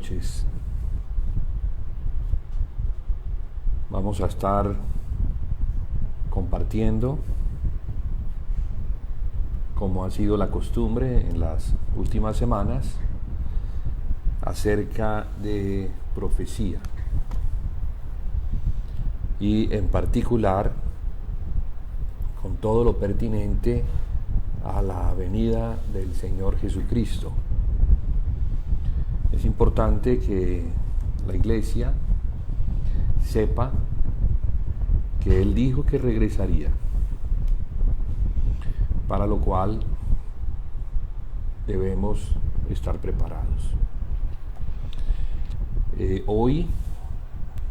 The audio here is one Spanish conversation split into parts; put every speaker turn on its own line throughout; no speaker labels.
noches. Vamos a estar compartiendo, como ha sido la costumbre en las últimas semanas, acerca de profecía y en particular con todo lo pertinente a la venida del Señor Jesucristo. Es importante que la Iglesia sepa que Él dijo que regresaría, para lo cual debemos estar preparados. Hoy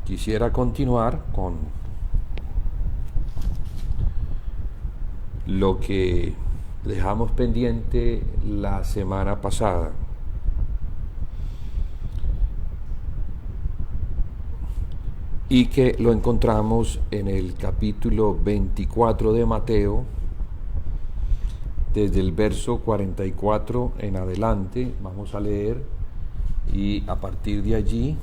quisiera continuar con lo que dejamos pendiente la semana pasada. Y que lo encontramos en el capítulo 24 de Mateo, desde el verso 44 en adelante. Vamos a leer y a partir de allí,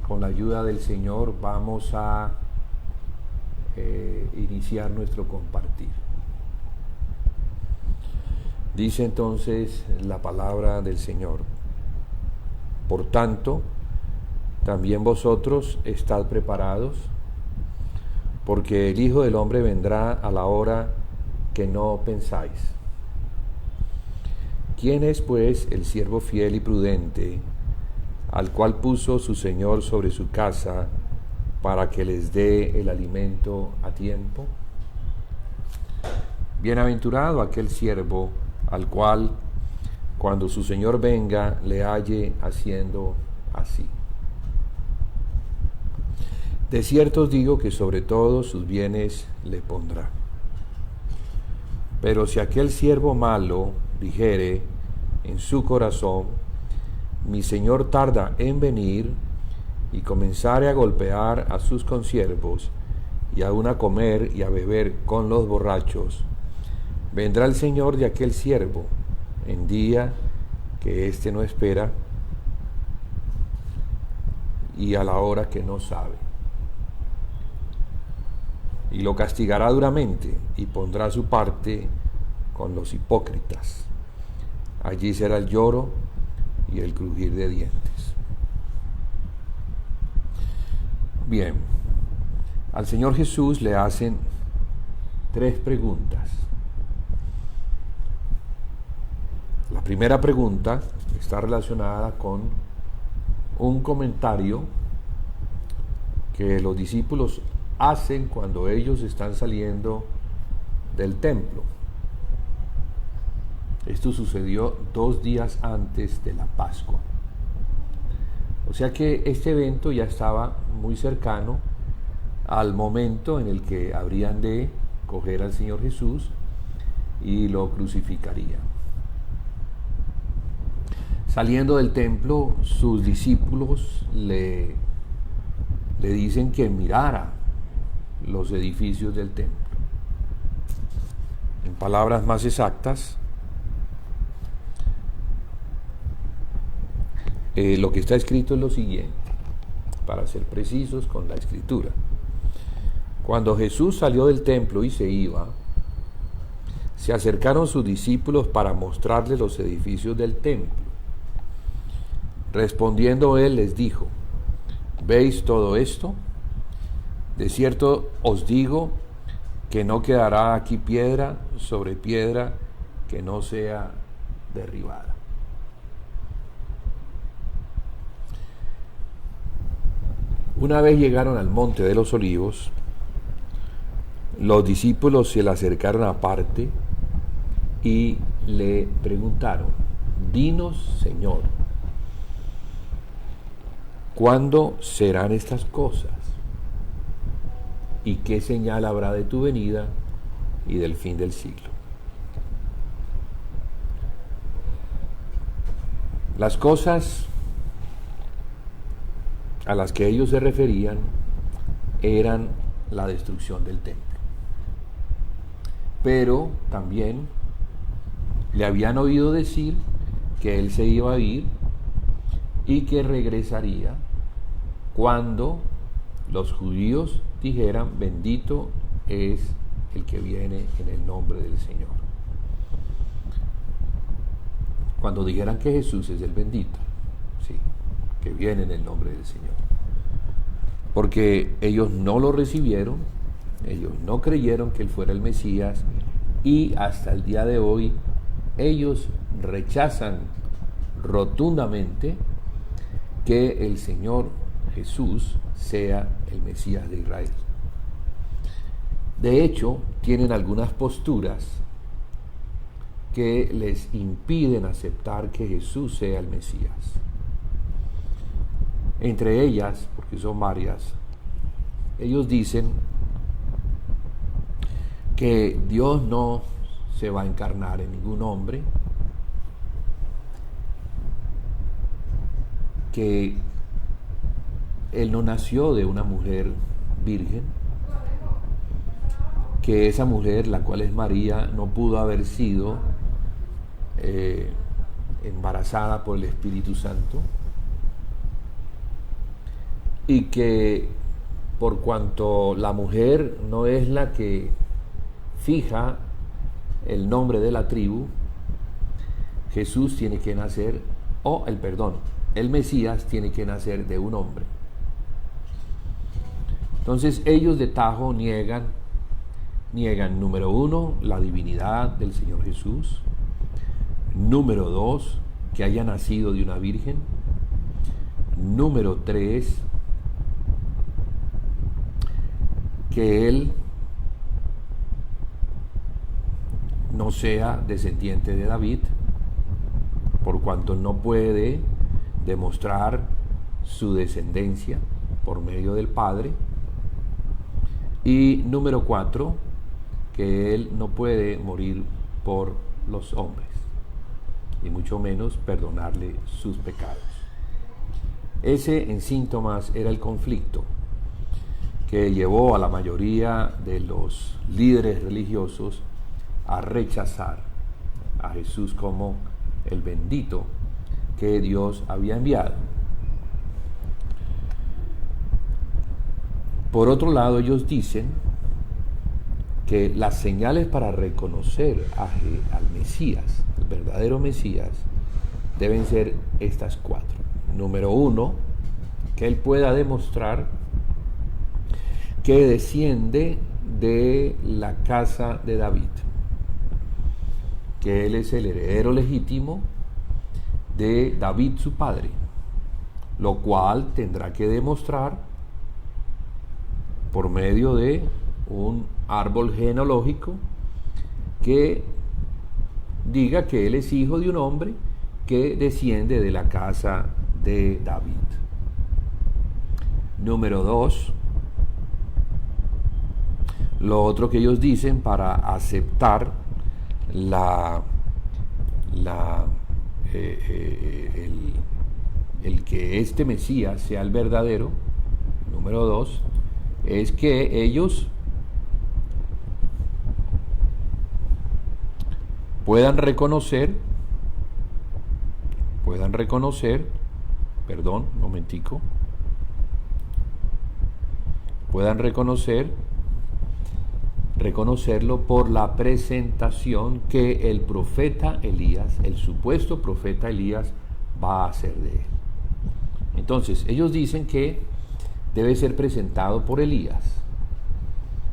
con la ayuda del Señor, vamos a iniciar nuestro compartir. Dice entonces la palabra del Señor: por tanto, también vosotros estad preparados, porque el Hijo del Hombre vendrá a la hora que no pensáis. ¿Quién es pues el siervo fiel y prudente, al cual puso su Señor sobre su casa, para que les dé el alimento a tiempo? Bienaventurado aquel siervo al cual, cuando su Señor venga, le halle haciendo así. De cierto os digo que sobre todos sus bienes le pondrá. Pero si aquel siervo malo dijere en su corazón: mi Señor tarda en venir, y comenzare a golpear a sus consiervos, y aun a comer y a beber con los borrachos, vendrá el Señor de aquel siervo en día que éste no espera, y a la hora que no sabe, y lo castigará duramente, y pondrá su parte con los hipócritas. Allí será el lloro y el crujir de dientes. Bien, al Señor Jesús le hacen tres preguntas. La primera pregunta está relacionada con un comentario que los discípulos hacen cuando ellos están saliendo del templo. Esto sucedió 2 días antes de la Pascua. O sea que este evento ya estaba muy cercano al momento en el que habrían de coger al Señor Jesús y lo crucificarían. Saliendo del templo, sus discípulos le dicen que mirara los edificios del templo. En palabras más exactas, lo que está escrito es lo siguiente, para ser precisos con la escritura. Cuando Jesús salió del templo y se iba, se acercaron sus discípulos para mostrarle los edificios del templo. Respondiendo él les dijo: ¿veis todo esto? De cierto os digo que no quedará aquí piedra sobre piedra que no sea derribada. Una vez llegaron al monte de los Olivos, los discípulos se le acercaron aparte y le preguntaron: dinos, Señor, ¿cuándo serán estas cosas? ¿Y qué señal habrá de tu venida y del fin del siglo? Las cosas a las que ellos se referían eran la destrucción del templo. Pero también le habían oído decir que él se iba a ir y que regresaría cuando los judíos dijeran: bendito es el que viene en el nombre del Señor. Cuando dijeran que Jesús es el bendito, sí, que viene en el nombre del Señor. Porque ellos no lo recibieron, ellos no creyeron que Él fuera el Mesías, y hasta el día de hoy ellos rechazan rotundamente que el Señor Jesús sea el Mesías de Israel. De hecho, tienen algunas posturas que les impiden aceptar que Jesús sea el Mesías. Entre ellas, porque son varias, ellos dicen que Dios no se va a encarnar en ningún hombre, que Él no nació de una mujer virgen, que esa mujer, la cual es María, no pudo haber sido embarazada por el Espíritu Santo, y que por cuanto la mujer no es la que fija el nombre de la tribu, Jesús tiene que nacer, el Mesías tiene que nacer de un hombre. Entonces ellos de tajo niegan, número uno, la divinidad del Señor Jesús; número dos, que haya nacido de una virgen; número tres, que Él no sea descendiente de David, por cuanto no puede demostrar su descendencia por medio del Padre; y número cuatro, que Él no puede morir por los hombres, y mucho menos perdonarle sus pecados. Ese, en síntomas, era el conflicto que llevó a la mayoría de los líderes religiosos a rechazar a Jesús como el bendito que Dios había enviado. Por otro lado, ellos dicen que las señales para reconocer al Mesías, el verdadero Mesías, deben ser estas cuatro. Número uno, que Él pueda demostrar que desciende de la casa de David, que Él es el heredero legítimo de David su padre, lo cual tendrá que demostrar por medio de un árbol genealógico que diga que Él es hijo de un hombre que desciende de la casa de David. Número dos, lo otro que ellos dicen para aceptar el que este Mesías sea el verdadero, número dos, es que ellos puedan reconocer, reconocerlo por la presentación que el profeta Elías, el supuesto profeta Elías, va a hacer de él. Entonces, ellos dicen que debe ser presentado por Elías,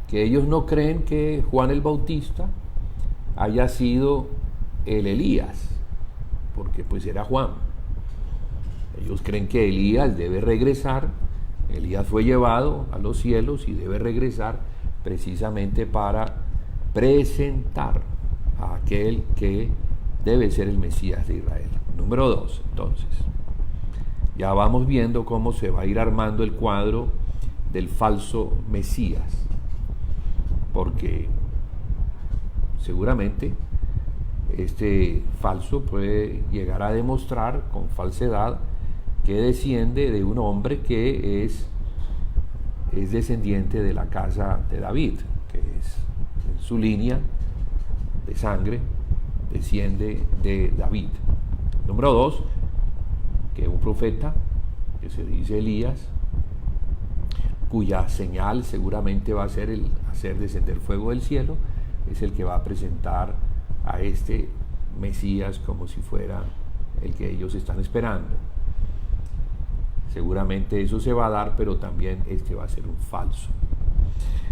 que ellos no creen que Juan el Bautista haya sido el Elías, porque pues era Juan. Ellos creen que Elías debe regresar. Elías fue llevado a los cielos y debe regresar precisamente para presentar a aquel que debe ser el Mesías de Israel. Número dos, entonces, ya vamos viendo cómo se va a ir armando el cuadro del falso Mesías, porque seguramente este falso puede llegar a demostrar con falsedad que desciende de un hombre que es descendiente de la casa de David, que es en su línea de sangre, desciende de David. Número dos, que un profeta, que se dice Elías, cuya señal seguramente va a ser el hacer descender fuego del cielo, es el que va a presentar a este Mesías como si fuera el que ellos están esperando. Seguramente eso se va a dar, pero también este va a ser un falso.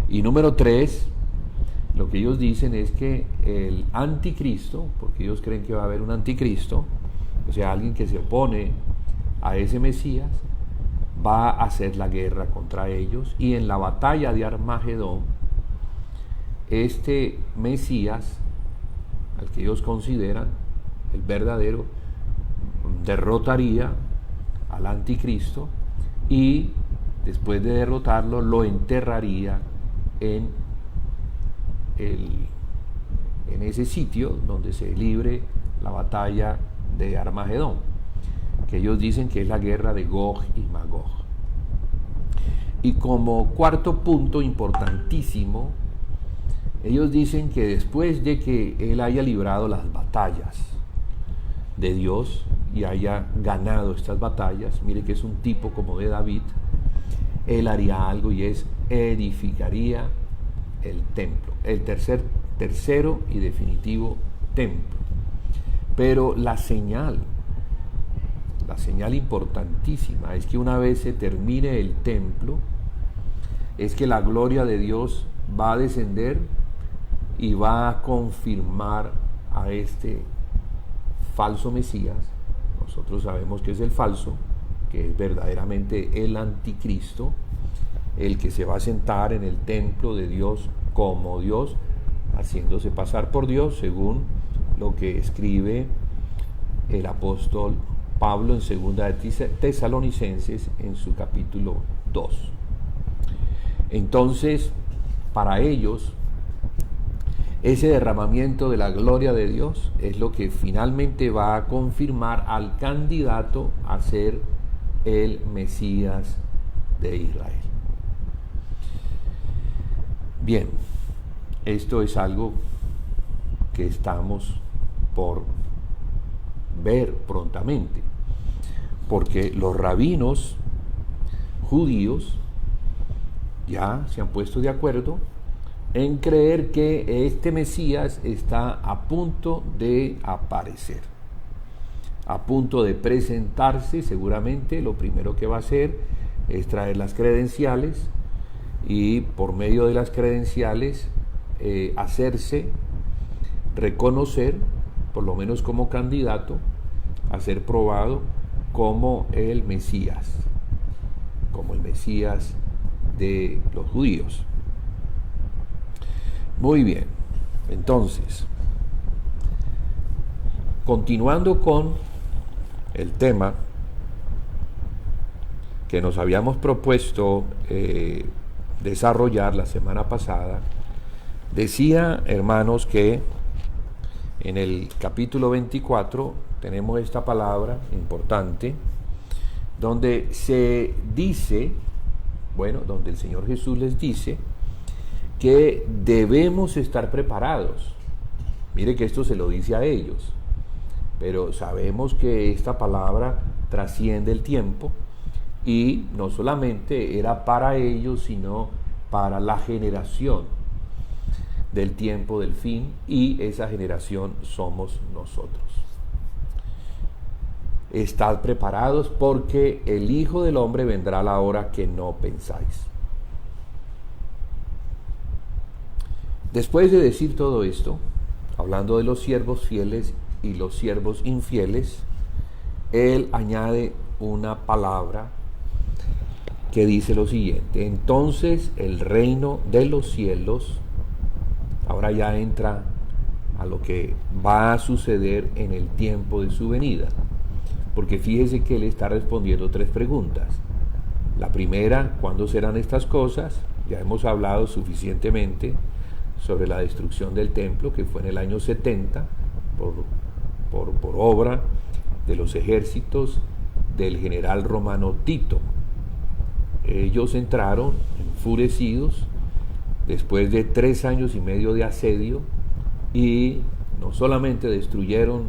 Y número 3, lo que ellos dicen es que el anticristo, porque ellos creen que va a haber un anticristo, o sea, alguien que se opone a ese Mesías, va a hacer la guerra contra ellos, y en la batalla de Armagedón, este Mesías, al que ellos consideran el verdadero, derrotaría al anticristo y después de derrotarlo lo enterraría en ese sitio donde se libre la batalla de Armagedón, que ellos dicen que es la guerra de Gog y Magog. Y como cuarto punto importantísimo, ellos dicen que después de que él haya librado las batallas de Dios y haya ganado estas batallas, mire que es un tipo como de David, él haría algo, y es edificaría el templo, el tercero y definitivo templo. Pero la señal importantísima es que una vez se termine el templo, es que la gloria de Dios va a descender y va a confirmar a este falso Mesías. Nosotros sabemos que es el falso, que es verdaderamente el anticristo, el que se va a sentar en el templo de Dios como Dios, haciéndose pasar por Dios, según lo que escribe el apóstol Pablo en 2 Tesalonicenses en su capítulo 2. Entonces, para ellos, ese derramamiento de la gloria de Dios es lo que finalmente va a confirmar al candidato a ser el Mesías de Israel. Bien, esto es algo que estamos por ver prontamente, porque los rabinos judíos ya se han puesto de acuerdo en creer que este Mesías está a punto de aparecer, a punto de presentarse. Seguramente lo primero que va a hacer es traer las credenciales y por medio de las credenciales hacerse reconocer, por lo menos como candidato, a ser probado como el Mesías de los judíos. Muy bien, entonces, continuando con el tema que nos habíamos propuesto desarrollar la semana pasada, decía, hermanos, que en el capítulo 24 tenemos esta palabra importante, donde se dice, donde el Señor Jesús les dice que debemos estar preparados. Mire que esto se lo dice a ellos, pero sabemos que esta palabra trasciende el tiempo y no solamente era para ellos, sino para la generación del tiempo del fin, y esa generación somos nosotros. Estad preparados porque el Hijo del Hombre vendrá a la hora que no pensáis. Después de decir todo esto, hablando de los siervos fieles y los siervos infieles, él añade una palabra que dice lo siguiente: entonces el reino de los cielos, ahora ya entra a lo que va a suceder en el tiempo de su venida, porque fíjese que él está respondiendo 3 preguntas. La primera, ¿cuándo serán estas cosas? Ya hemos hablado suficientemente sobre la destrucción del templo, que fue en el año 70 por obra de los ejércitos del general romano Tito. Ellos entraron enfurecidos después de 3 años y medio de asedio, y no solamente destruyeron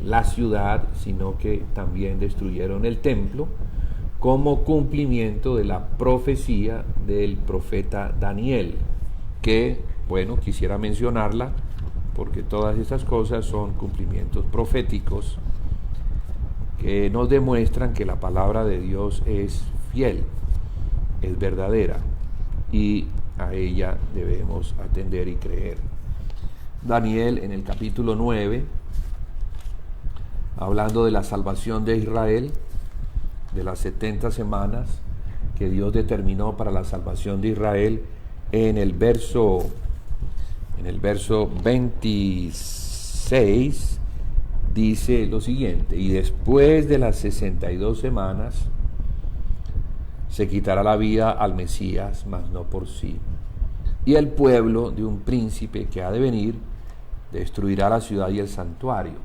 la ciudad, sino que también destruyeron el templo, como cumplimiento de la profecía del profeta Daniel, que, bueno, quisiera mencionarla, porque todas estas cosas son cumplimientos proféticos que nos demuestran que la palabra de Dios es fiel, es verdadera, y a ella debemos atender y creer. Daniel, en el capítulo 9, hablando de la salvación de Israel, de las 70 semanas que Dios determinó para la salvación de Israel, en el verso 26 dice lo siguiente: y después de las 62 semanas se quitará la vida al Mesías, mas no por sí. Y el pueblo de un príncipe que ha de venir destruirá la ciudad y el santuario,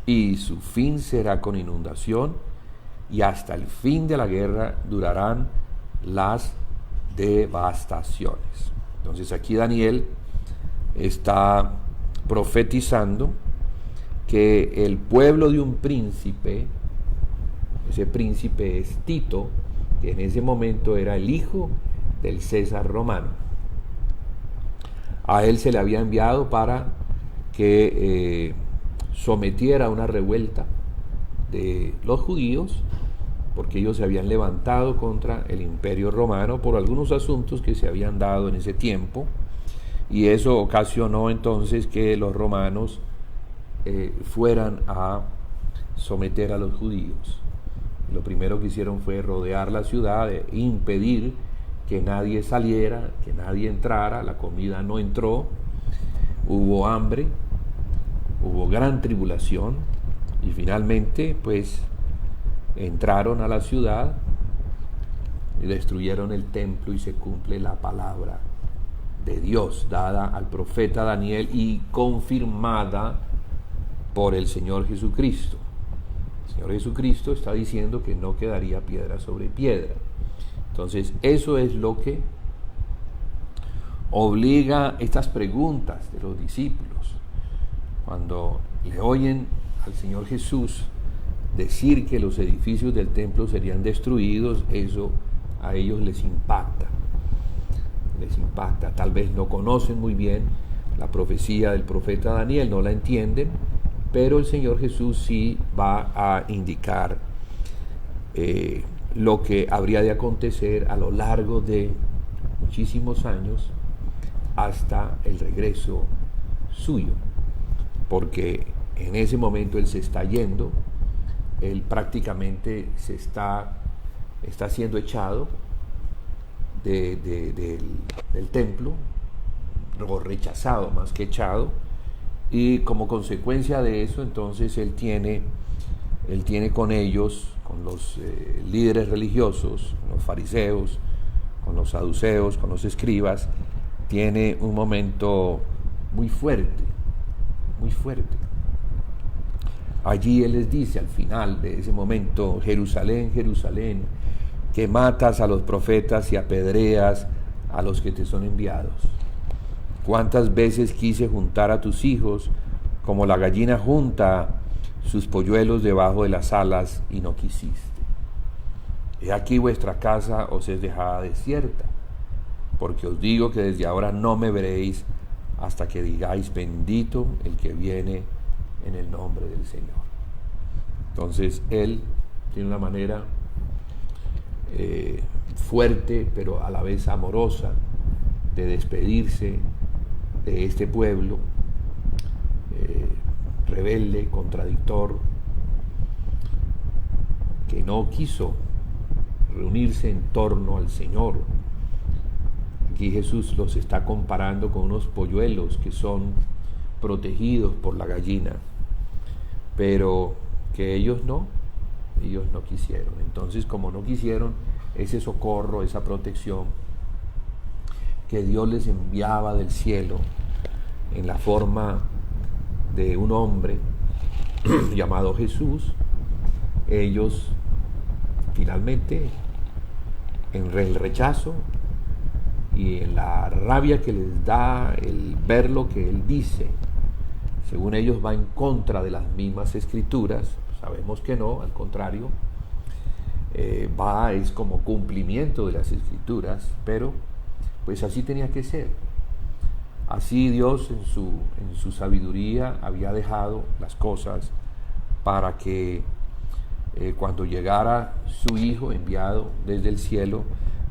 y su fin será con inundación, y hasta el fin de la guerra durarán las devastaciones. Entonces aquí Daniel está profetizando que el pueblo de un príncipe, ese príncipe es Tito, que en ese momento era el hijo del César romano. A él se le había enviado para que sometiera una revuelta de los judíos, porque ellos se habían levantado contra el imperio romano por algunos asuntos que se habían dado en ese tiempo, y eso ocasionó entonces que los romanos fueran a someter a los judíos. Lo primero que hicieron fue rodear la ciudad, impedir que nadie saliera, que nadie entrara, la comida no entró, hubo hambre, hubo gran tribulación, y finalmente pues entraron a la ciudad y destruyeron el templo, y se cumple la palabra de Dios dada al profeta Daniel y confirmada por el Señor Jesucristo. El Señor Jesucristo está diciendo que no quedaría piedra sobre piedra. Entonces eso es lo que obliga estas preguntas de los discípulos. Cuando le oyen al Señor Jesús decir que los edificios del templo serían destruidos, eso a ellos les impacta. Tal vez no conocen muy bien la profecía del profeta Daniel, no la entienden, pero el Señor Jesús sí va a indicar lo que habría de acontecer a lo largo de muchísimos años hasta el regreso suyo, porque en ese momento Él se está yendo, Él prácticamente está siendo echado del templo, o rechazado más que echado, y como consecuencia de eso entonces él tiene con ellos, con los líderes religiosos, los fariseos, con los saduceos, con los escribas, tiene un momento muy fuerte, muy fuerte. Allí él les dice al final de ese momento: Jerusalén, Jerusalén, que matas a los profetas y apedreas a los que te son enviados. ¿Cuántas veces quise juntar a tus hijos como la gallina junta sus polluelos debajo de las alas, y no quisiste? He aquí vuestra casa os es dejada desierta, porque os digo que desde ahora no me veréis hasta que digáis: bendito el que viene en el nombre del Señor. Entonces él tiene una manera fuerte, pero a la vez amorosa, de despedirse de este pueblo rebelde, contradictor, que no quiso reunirse en torno al Señor. Aquí Jesús los está comparando con unos polluelos que son protegidos por la gallina, pero que ellos no quisieron. Entonces, como no quisieron ese socorro, esa protección que Dios les enviaba del cielo en la forma de un hombre llamado Jesús, ellos finalmente, en el rechazo y en la rabia que les da el ver lo que Él dice, según ellos va en contra de las mismas escrituras. Sabemos que no, al contrario, es como cumplimiento de las escrituras, pero pues así tenía que ser. Así Dios en su sabiduría había dejado las cosas para que cuando llegara su Hijo enviado desde el cielo,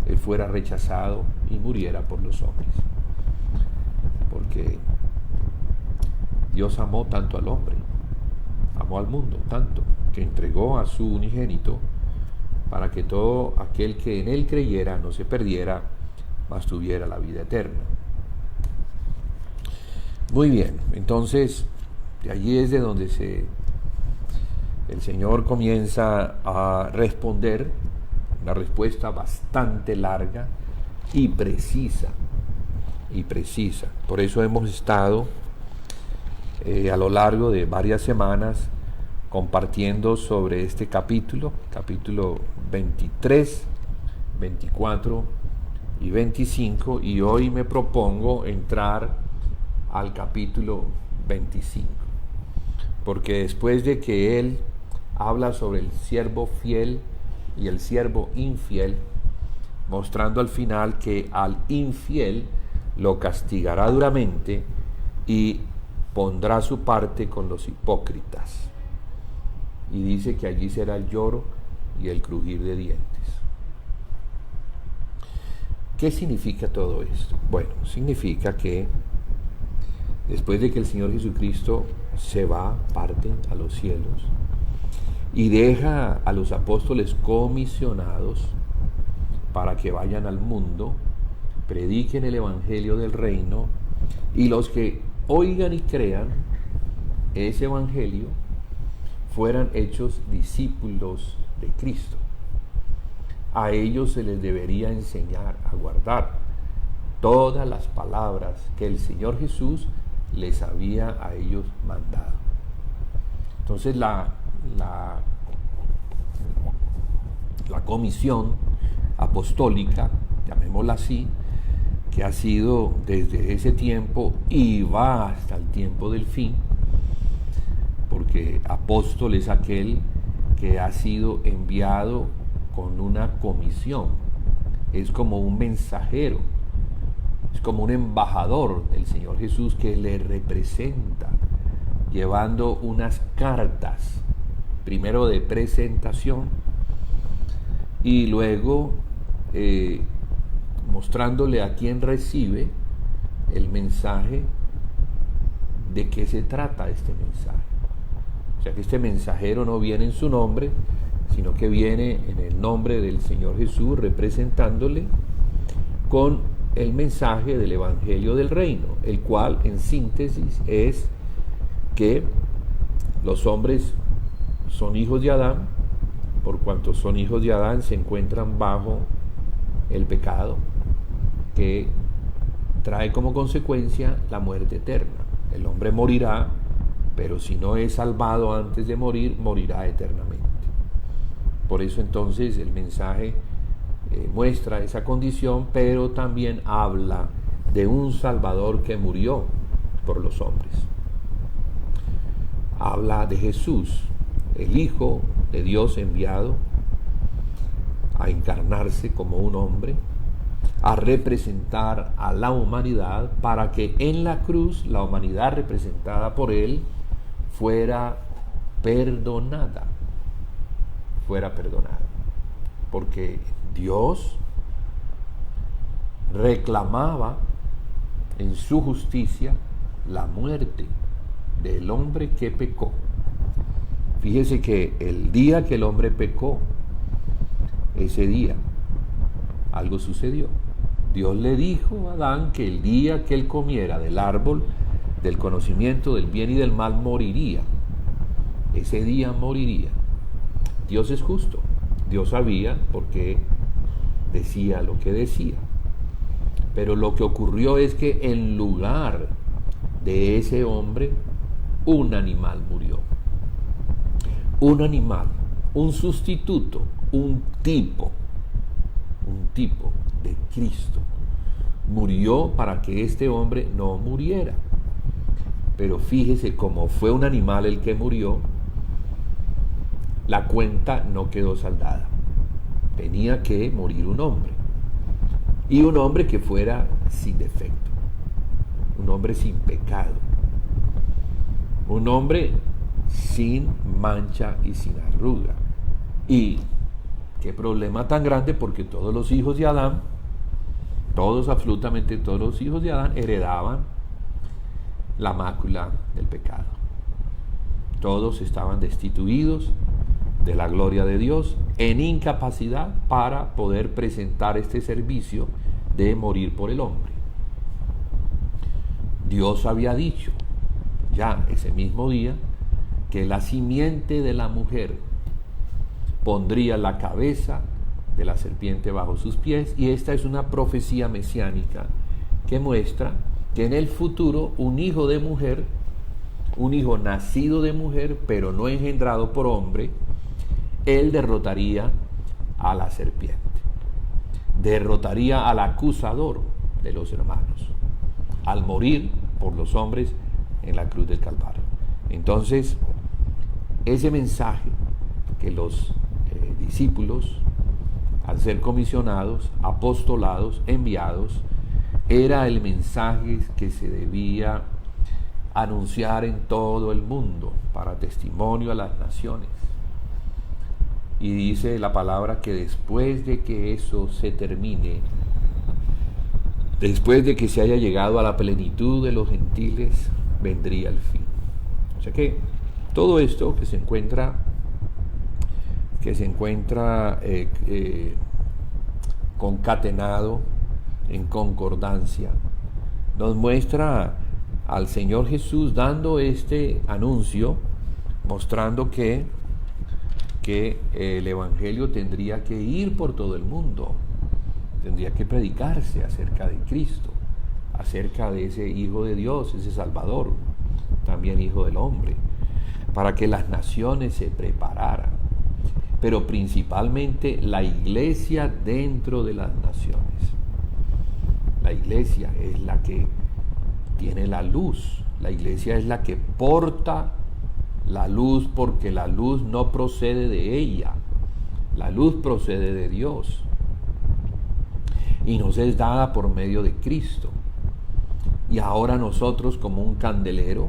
Él fuera rechazado y muriera por los hombres. Porque Dios amó tanto al hombre, amó al mundo tanto, que entregó a su unigénito para que todo aquel que en Él creyera no se perdiera, mas tuviera la vida eterna. Muy bien, entonces de allí es de donde el Señor comienza a responder una respuesta bastante larga y precisa. Por eso hemos estado a lo largo de varias semanas compartiendo sobre este capítulo 23, 24 y 25, y hoy me propongo entrar al capítulo 25, porque después de que él habla sobre el siervo fiel y el siervo infiel, mostrando al final que al infiel lo castigará duramente y pondrá su parte con los hipócritas, y dice que allí será el lloro y el crujir de dientes. ¿Qué significa todo esto? Bueno, significa que después de que el Señor Jesucristo parte a los cielos y deja a los apóstoles comisionados para que vayan al mundo, prediquen el evangelio del reino, y los que oigan y crean ese evangelio fueran hechos discípulos de Cristo. A ellos se les debería enseñar a guardar todas las palabras que el Señor Jesús les había a ellos mandado. Entonces la comisión apostólica, llamémosla así, que ha sido desde ese tiempo y va hasta el tiempo del fin, porque apóstol es aquel que ha sido enviado con una comisión, es como un mensajero, es como un embajador del Señor Jesús que le representa, llevando unas cartas, primero de presentación y luego mostrándole a quien recibe el mensaje de qué se trata este mensaje. O sea que este mensajero no viene en su nombre, sino que viene en el nombre del Señor Jesús, representándole con el mensaje del Evangelio del Reino, el cual en síntesis es que los hombres son hijos de Adán, por cuanto son hijos de Adán se encuentran bajo el pecado, que trae como consecuencia la muerte eterna. El hombre morirá, pero si no es salvado antes de morir, morirá eternamente. Por eso entonces el mensaje muestra esa condición, pero también habla de un Salvador que murió por los hombres. Habla de Jesús, el Hijo de Dios enviado a encarnarse como un hombre, a representar a la humanidad para que en la cruz la humanidad representada por él fuera perdonada, porque Dios reclamaba en su justicia la muerte del hombre que pecó. Fíjese que el día que el hombre pecó, ese día algo sucedió. Dios le dijo a Adán que el día que él comiera del árbol del conocimiento del bien y del mal moriría. Ese día moriría. Dios es justo. Dios sabía por qué decía lo que decía. Pero lo que ocurrió es que en lugar de ese hombre, un animal murió. Un animal, un sustituto, un tipo de Cristo murió para que este hombre no muriera. Pero fíjese, como fue un animal el que murió, la cuenta no quedó saldada. Tenía que morir un hombre. Y un hombre que fuera sin defecto. Un hombre sin pecado. Un hombre sin mancha y sin arruga. Y qué problema tan grande, porque todos los hijos de Adán, absolutamente todos los hijos de Adán heredaban la mácula del pecado. Todos estaban destituidos de la gloria de Dios, en incapacidad para poder presentar este servicio de morir por el hombre. Dios había dicho ya ese mismo día que la simiente de la mujer pondría la cabeza de la serpiente bajo sus pies, y esta es una profecía mesiánica que muestra que en el futuro un hijo de mujer, un hijo nacido de mujer pero no engendrado por hombre, él derrotaría a la serpiente, derrotaría al acusador de los hermanos al morir por los hombres en la cruz del Calvario. Entonces, ese mensaje que los discípulos, al ser comisionados, apostolados, enviados, era el mensaje que se debía anunciar en todo el mundo para testimonio a las naciones. Y dice la palabra que después de que eso se termine, después de que se haya llegado a la plenitud de los gentiles, vendría el fin. O sea que todo esto que se encuentra concatenado en concordancia, nos muestra al Señor Jesús dando este anuncio, mostrando que el Evangelio tendría que ir por todo el mundo, tendría que predicarse acerca de Cristo, acerca de ese Hijo de Dios, ese Salvador, también Hijo del Hombre, para que las naciones se prepararan, pero principalmente la iglesia dentro de las naciones. La iglesia es la que tiene la luz, la iglesia es la que porta la luz, porque la luz no procede de ella, la luz procede de Dios y nos es dada por medio de Cristo. Y ahora nosotros, como un candelero,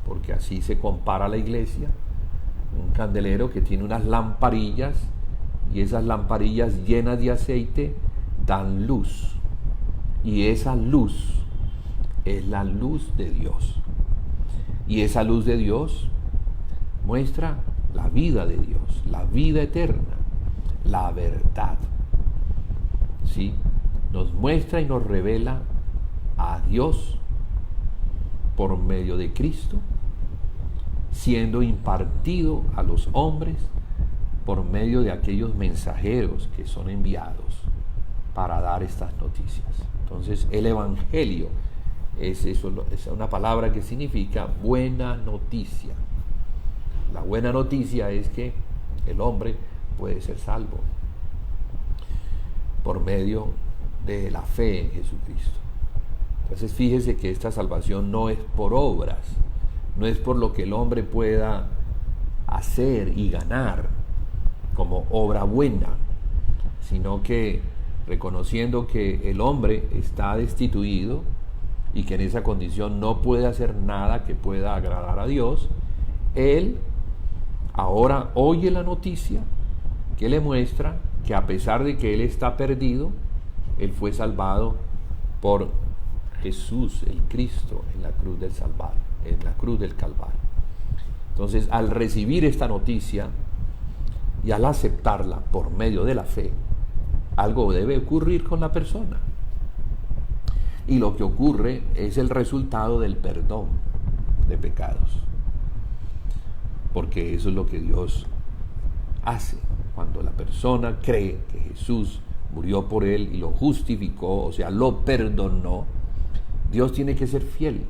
porque así se compara la iglesia, un candelero que tiene unas lamparillas, y esas lamparillas llenas de aceite dan luz, y esa luz es la luz de Dios, y esa luz de Dios muestra la vida de Dios, la vida eterna, la verdad. ¿Sí? Nos muestra y nos revela a Dios por medio de Cristo, siendo impartido a los hombres por medio de aquellos mensajeros que son enviados para dar estas noticias. Entonces, el Evangelio es una palabra que significa buena noticia. La buena noticia es que el hombre puede ser salvo por medio de la fe en Jesucristo. Entonces, fíjese que esta salvación no es por obras, no es por lo que el hombre pueda hacer y ganar como obra buena, sino que reconociendo que el hombre está destituido y que en esa condición no puede hacer nada que pueda agradar a Dios, él ahora oye la noticia que le muestra que a pesar de que él está perdido, él fue salvado por Jesús, el Cristo, en la cruz del Calvario, en la cruz del Calvario. Entonces, al recibir esta noticia y al aceptarla por medio de la fe, algo debe ocurrir con la persona. Y lo que ocurre es el resultado del perdón de pecados. Porque eso es lo que Dios hace cuando la persona cree que Jesús murió por él y lo justificó, o sea, lo perdonó. Dios tiene que ser fiel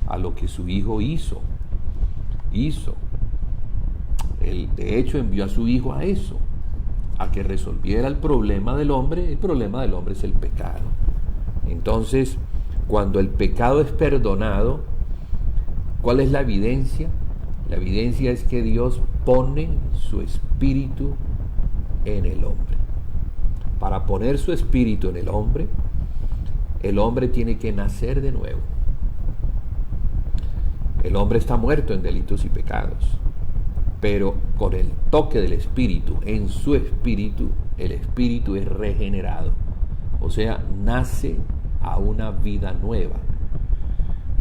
a lo que su Hijo hizo. Él, de hecho, envió a su Hijo a eso, a que resolviera el problema del hombre. El problema del hombre es el pecado. Entonces, cuando el pecado es perdonado, ¿Cuál es la evidencia? La evidencia es que Dios pone su espíritu en el hombre. Para poner su espíritu en el hombre tiene que nacer de nuevo. El hombre está muerto en delitos y pecados, pero con el toque del espíritu, en su espíritu, el espíritu es regenerado. O sea, nace a una vida nueva.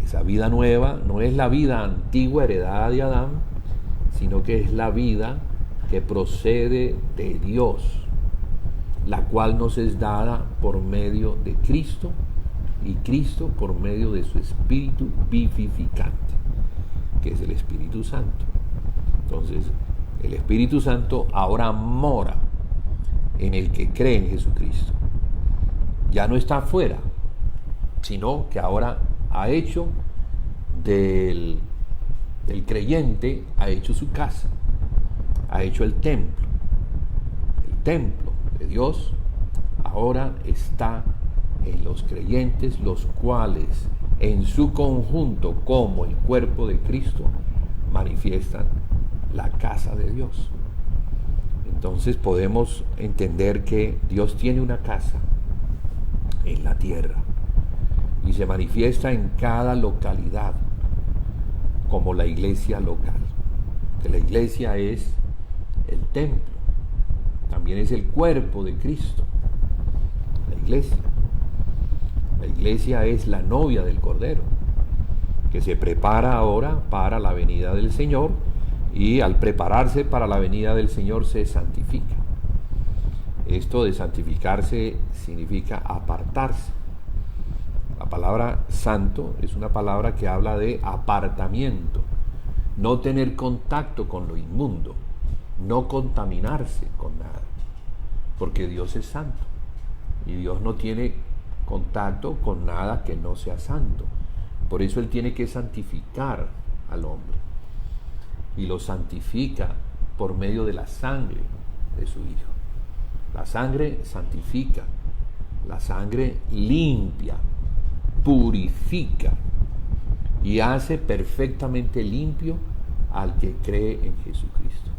Esa vida nueva no es la vida antigua heredada de Adán, sino que es la vida que procede de Dios, la cual nos es dada por medio de Cristo y Cristo por medio de su espíritu vivificante, que es el Espíritu Santo. Entonces, el Espíritu Santo ahora mora en el que cree en Jesucristo. Ya no está afuera, sino que ahora ha hecho del creyente, ha hecho su casa, ha hecho el templo. El templo de Dios ahora está en los creyentes, los cuales en su conjunto, como el cuerpo de Cristo, manifiestan la casa de Dios. Entonces podemos entender que Dios tiene una casa en la tierra y se manifiesta en cada localidad, como la iglesia local. Que la iglesia es el templo, también es el cuerpo de Cristo, la iglesia. La iglesia es la novia del Cordero, que se prepara ahora para la venida del Señor, y al prepararse para la venida del Señor se santifica. Esto de santificarse significa apartarse. La palabra santo es una palabra que habla de apartamiento, no tener contacto con lo inmundo, no contaminarse con nada, porque Dios es santo y Dios no tiene contacto con nada que no sea santo. Por eso Él tiene que santificar al hombre, y lo santifica por medio de la sangre de su Hijo. La sangre santifica, la sangre limpia, purifica y hace perfectamente limpio al que cree en Jesucristo.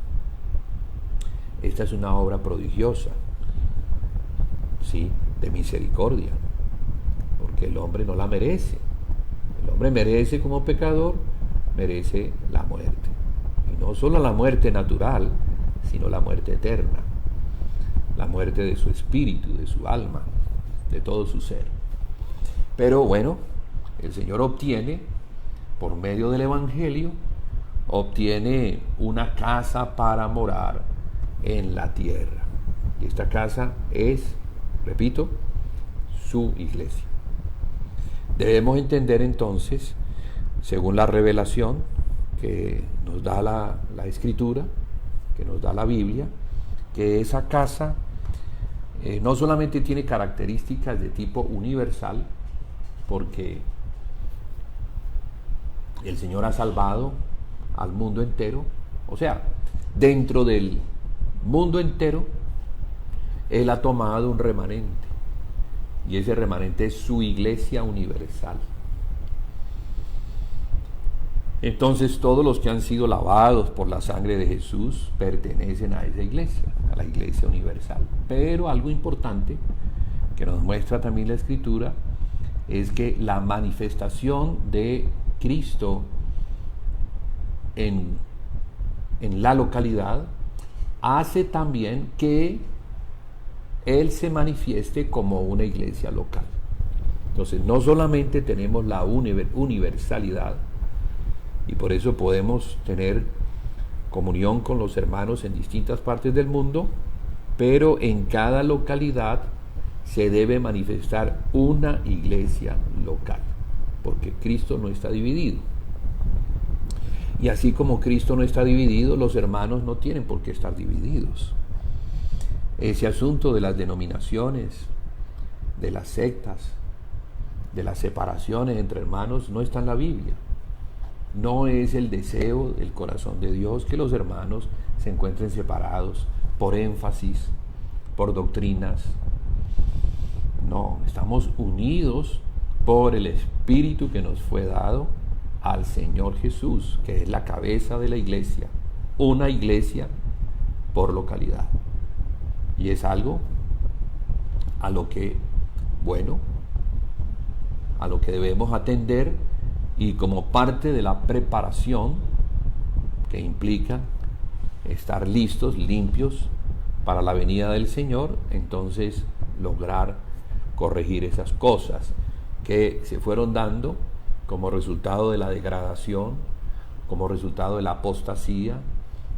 Esta es una obra prodigiosa, sí, de misericordia, porque el hombre no la merece. El hombre merece, como pecador, merece la muerte. Y no solo la muerte natural, sino la muerte eterna, la muerte de su espíritu, de su alma, de todo su ser. Pero bueno, el Señor obtiene, por medio del Evangelio, obtiene una casa para morar en la tierra. Y esta casa es, repito, su iglesia. Debemos entender entonces, según la revelación que nos da la Escritura, que nos da la Biblia, que esa casa no solamente tiene características de tipo universal, porque el Señor ha salvado al mundo entero, o sea, dentro del mundo entero, Él ha tomado un remanente, y ese remanente es su iglesia universal. Entonces todos los que han sido lavados por la sangre de Jesús pertenecen a esa iglesia, a la iglesia universal. Pero algo importante que nos muestra también la Escritura es que la manifestación de Cristo en la localidad hace también que Él se manifieste como una iglesia local. Entonces no solamente tenemos la universalidad, y por eso podemos tener comunión con los hermanos en distintas partes del mundo, pero en cada localidad se debe manifestar una iglesia local, porque Cristo no está dividido. Y así como Cristo no está dividido, los hermanos no tienen por qué estar divididos. Ese asunto de las denominaciones, de las sectas, de las separaciones entre hermanos no está en la Biblia. No es el deseo del corazón de Dios que los hermanos se encuentren separados por énfasis, por doctrinas. No, estamos unidos por el Espíritu que nos fue dado al Señor Jesús, que es la cabeza de la iglesia, una iglesia por localidad. Y es algo a lo que, bueno, a lo que debemos atender, y como parte de la preparación que implica estar listos, limpios para la venida del Señor, entonces lograr corregir esas cosas que se fueron dando como resultado de la degradación, como resultado de la apostasía,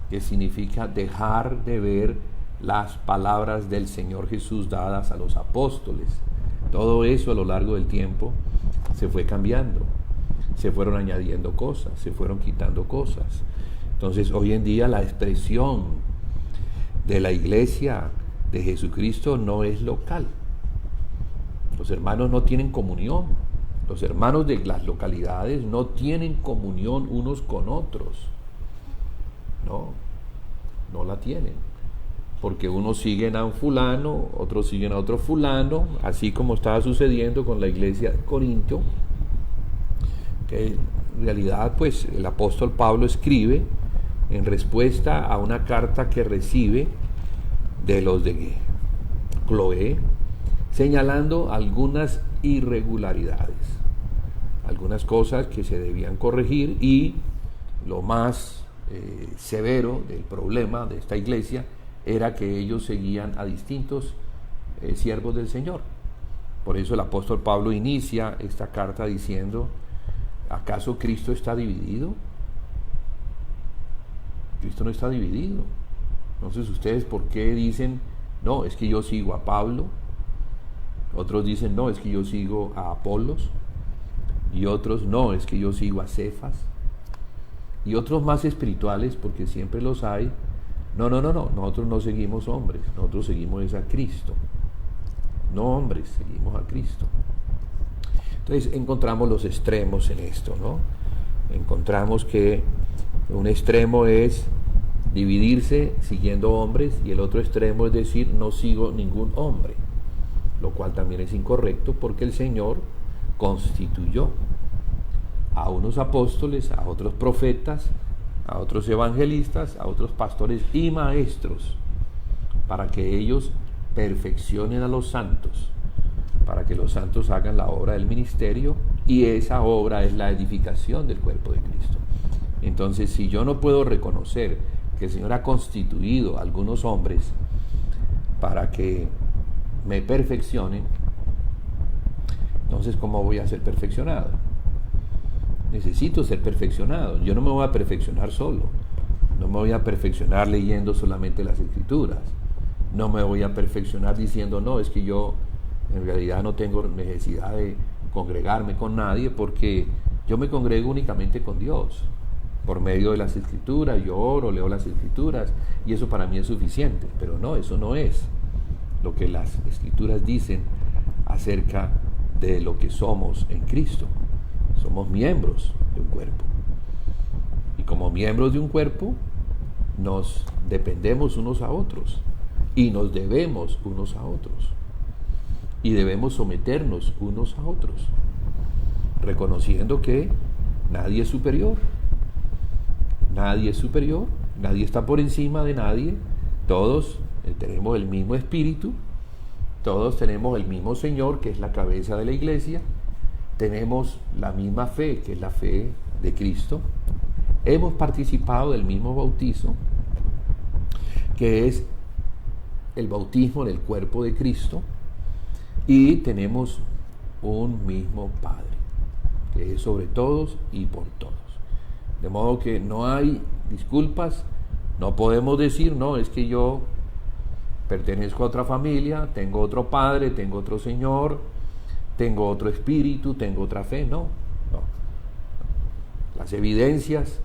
que significa dejar de ver las palabras del Señor Jesús dadas a los apóstoles. Todo eso a lo largo del tiempo se fue cambiando, se fueron añadiendo cosas, se fueron quitando cosas. Entonces hoy en día la expresión de la iglesia de Jesucristo no es local. Los hermanos no tienen comunión. Los hermanos de las localidades no tienen comunión unos con otros. No la tienen. Porque unos siguen a un fulano, otros siguen a otro fulano, así como estaba sucediendo con la iglesia de Corinto, que en realidad pues el apóstol Pablo escribe en respuesta a una carta que recibe de los de Cloé, señalando algunas irregularidades, algunas cosas que se debían corregir, y lo más severo del problema de esta iglesia era que ellos seguían a distintos siervos del Señor. Por eso el apóstol Pablo inicia esta carta diciendo: ¿acaso Cristo está dividido? Cristo no está dividido. Entonces, ¿ustedes por qué dicen, no, es que yo sigo a Pablo? Otros dicen, no, es que yo sigo a Apolos. Y otros, no, es que yo sigo a Cefas. Y otros más espirituales, porque siempre los hay. No, nosotros no seguimos hombres, nosotros seguimos a Cristo. No hombres, seguimos a Cristo. Entonces encontramos los extremos en esto, ¿no? Encontramos que un extremo es dividirse siguiendo hombres, y el otro extremo es decir, no sigo ningún hombre, lo cual también es incorrecto, porque el Señor constituyó a unos apóstoles, a otros profetas, a otros evangelistas, a otros pastores y maestros, para que ellos perfeccionen a los santos, para que los santos hagan la obra del ministerio, y esa obra es la edificación del cuerpo de Cristo. Entonces, si yo no puedo reconocer que el Señor ha constituido a algunos hombres para que me perfeccionen, entonces ¿cómo voy a ser perfeccionado? Necesito ser perfeccionado. Yo no me voy a perfeccionar solo. No me voy a perfeccionar leyendo solamente las Escrituras. No me voy a perfeccionar diciendo, no, es que yo en realidad no tengo necesidad de congregarme con nadie, porque yo me congrego únicamente con Dios. Por medio de las Escrituras, yo oro, leo las Escrituras, y eso para mí es suficiente. Pero no, eso no es lo que las Escrituras dicen acerca de lo que somos en Cristo. Somos miembros de un cuerpo. Y como miembros de un cuerpo, nos dependemos unos a otros. Y nos debemos unos a otros. Y debemos someternos unos a otros. Reconociendo que nadie es superior. Nadie es superior. Nadie está por encima de nadie. Todos tenemos el mismo espíritu. Todos tenemos el mismo Señor, que es la cabeza de la iglesia. Tenemos la misma fe, que es la fe de Cristo. Hemos participado del mismo bautizo, que es el bautismo en el cuerpo de Cristo. Y tenemos un mismo Padre, que es sobre todos y por todos. De modo que no hay disculpas. No podemos decir, no, es que yo pertenezco a otra familia, tengo otro Padre, tengo otro Señor, tengo otro espíritu, tengo otra fe. No. Las evidencias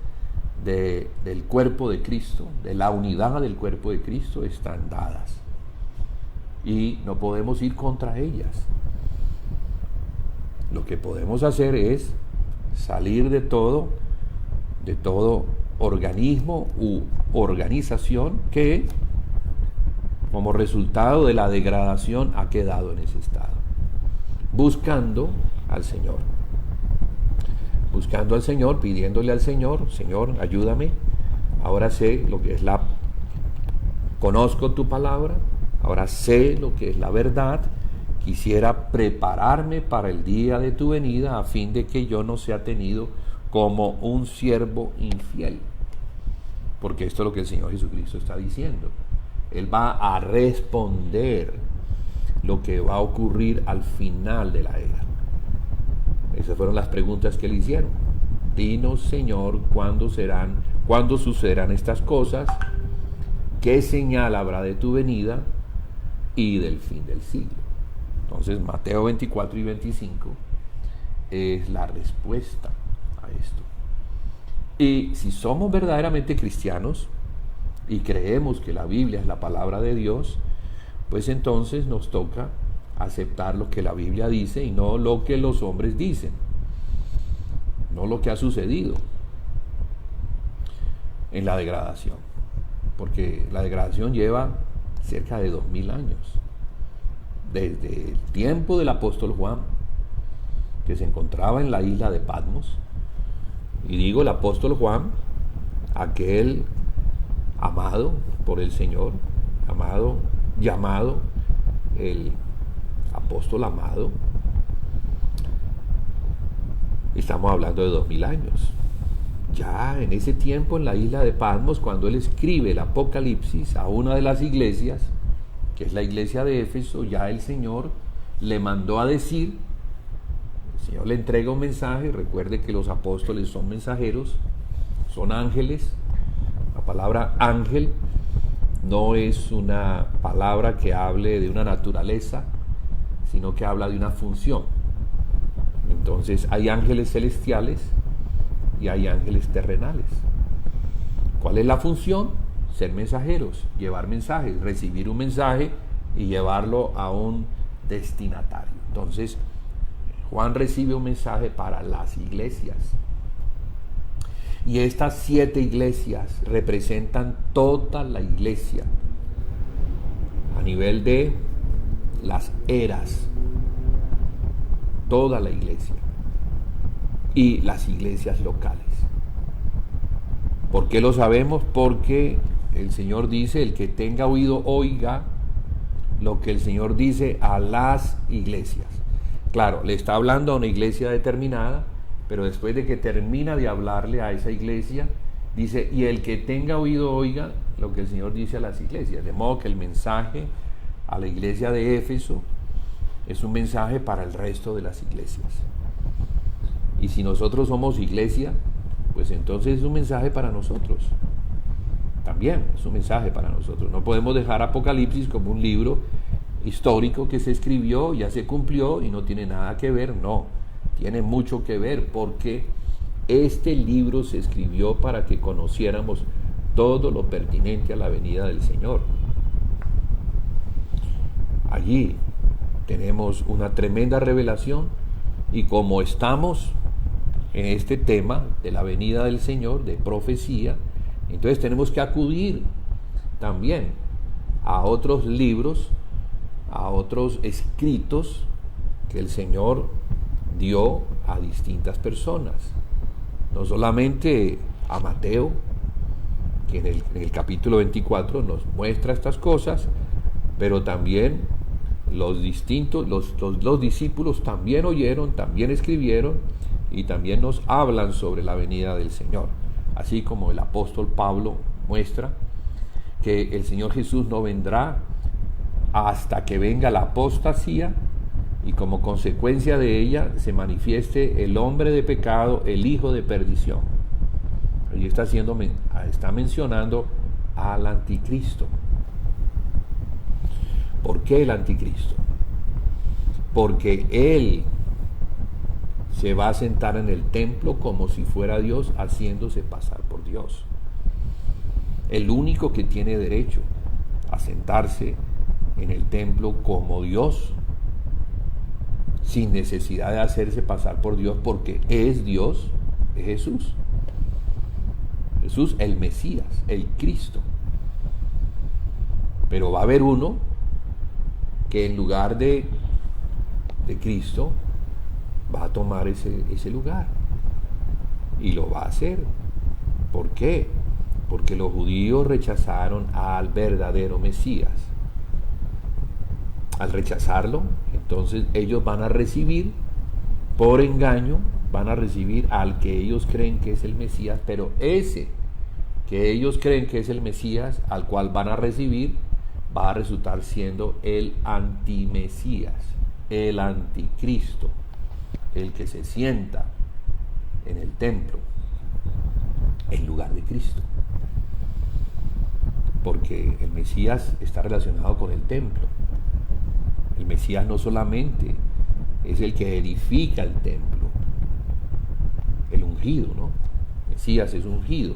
del cuerpo de Cristo, de la unidad del cuerpo de Cristo, están dadas. Y no podemos ir contra ellas. Lo que podemos hacer es salir de todo organismo u organización que, como resultado de la degradación, ha quedado en ese estado, buscando al Señor. buscando al Señor, pidiéndole al Señor, Señor, ayúdame, ahora sé lo que es conozco tu palabra, ahora sé lo que es la verdad, quisiera prepararme para el día de tu venida a fin de que yo no sea tenido como un siervo infiel. Porque esto es lo que el Señor Jesucristo está diciendo. Él va a responder lo que va a ocurrir al final de la era. Esas fueron las preguntas que le hicieron. Dinos, Señor, cuándo sucederán estas cosas, qué señal habrá de tu venida y del fin del siglo. Entonces, Mateo 24 y 25 es la respuesta a esto. Y si somos verdaderamente cristianos y creemos que la Biblia es la palabra de Dios, pues entonces nos toca aceptar lo que la Biblia dice y no lo que los hombres dicen, no lo que ha sucedido en la degradación, porque la degradación lleva cerca de 2000 años, desde el tiempo del apóstol Juan, que se encontraba en la isla de Patmos. Y digo el apóstol Juan, aquel amado por el Señor, llamado el apóstol amado. Estamos hablando de 2000 años. Ya en ese tiempo, en la isla de Patmos, cuando él escribe el Apocalipsis a una de las iglesias, que es la iglesia de Éfeso, ya el Señor le mandó a decir, el Señor le entrega un mensaje. Recuerde que los apóstoles son mensajeros, son ángeles. La palabra ángel no es una palabra que hable de una naturaleza, sino que habla de una función. Entonces hay ángeles celestiales y hay ángeles terrenales. ¿Cuál es la función? Ser mensajeros, llevar mensajes, recibir un mensaje y llevarlo a un destinatario. Entonces, Juan recibe un mensaje para las iglesias. Y estas 7 iglesias representan toda la iglesia a nivel de las eras. Toda la iglesia y las iglesias locales. ¿Por qué lo sabemos? Porque el Señor dice, el que tenga oído oiga lo que el Señor dice a las iglesias. Claro, le está hablando a una iglesia determinada, pero después de que termina de hablarle a esa iglesia, dice, y el que tenga oído oiga lo que el Señor dice a las iglesias. De modo que el mensaje a la iglesia de Éfeso es un mensaje para el resto de las iglesias. Y si nosotros somos iglesia, pues entonces es un mensaje para nosotros. También es un mensaje para nosotros. No podemos dejar Apocalipsis como un libro histórico que se escribió, ya se cumplió y no tiene nada que ver. No, tiene mucho que ver, porque este libro se escribió para que conociéramos todo lo pertinente a la venida del Señor. Allí tenemos una tremenda revelación, y como estamos en este tema de la venida del Señor, de profecía, entonces tenemos que acudir también a otros libros, a otros escritos que el Señor dio a distintas personas. No solamente a Mateo, que en el capítulo 24 nos muestra estas cosas, pero también los discípulos también oyeron, también escribieron y también nos hablan sobre la venida del Señor. Así como el apóstol Pablo muestra que el Señor Jesús no vendrá hasta que venga la apostasía y como consecuencia de ella se manifieste el hombre de pecado, el hijo de perdición. Allí está mencionando al anticristo. ¿Por qué el anticristo? Porque él se va a sentar en el templo como si fuera Dios, haciéndose pasar por Dios. El único que tiene derecho a sentarse en el templo como Dios, sin necesidad de hacerse pasar por Dios, porque es Dios, es Jesús. Jesús, el Mesías, el Cristo. Pero va a haber uno que en lugar de Cristo va a tomar ese lugar. Y lo va a hacer. ¿Por qué? Porque los judíos rechazaron al verdadero Mesías. Al rechazarlo, entonces ellos van a recibir, por engaño, van a recibir al que ellos creen que es el Mesías, pero ese que ellos creen que es el Mesías, al cual van a recibir, va a resultar siendo el antimesías, el anticristo, el que se sienta en el templo en lugar de Cristo. Porque el Mesías está relacionado con el templo. El Mesías no solamente es el que edifica el templo, el ungido, ¿no? Mesías es ungido.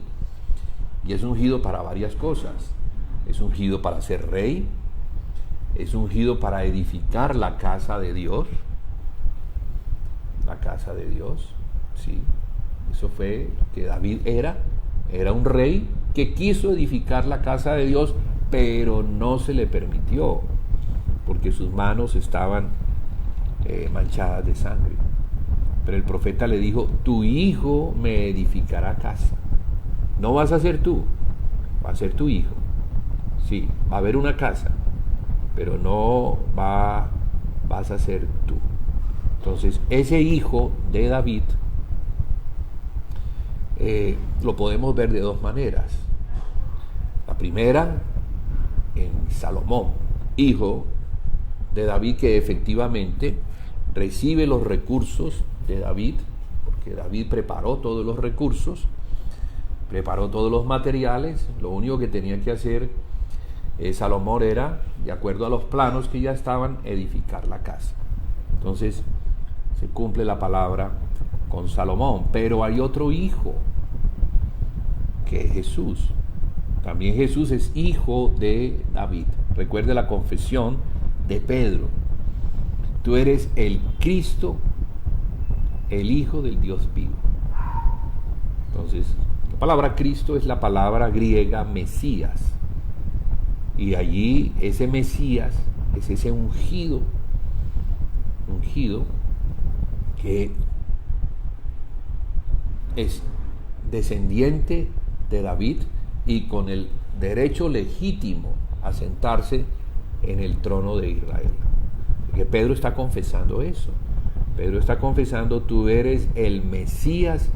Y es ungido para varias cosas. Es ungido para ser rey. Es ungido para edificar la casa de Dios. La casa de Dios, sí. Eso fue lo que David era. Era un rey que quiso edificar la casa de Dios, pero no se le permitió, porque sus manos estaban manchadas de sangre. Pero el profeta le dijo: tu hijo me edificará casa. No vas a ser tú, va a ser tu hijo. Sí, va a haber una casa, pero no vas a ser tú. Entonces, ese hijo de David lo podemos ver de dos maneras. La primera, en Salomón, hijo de David, que efectivamente recibe los recursos de David, porque David preparó todos los recursos, preparó todos los materiales. Lo único que tenía que hacer Salomón era, de acuerdo a los planos que ya estaban, edificar la casa. Entonces se cumple la palabra con Salomón. Pero hay otro hijo, que es Jesús. También Jesús es hijo de David. Recuerde la confesión de Pedro: tú eres el Cristo, el Hijo del Dios vivo. Entonces, la palabra Cristo es la palabra griega Mesías. Y allí ese Mesías es ese ungido que es descendiente de David y con el derecho legítimo a sentarse en el trono de Israel. Porque Pedro está confesando eso. Pedro está confesando: tú eres el Mesías,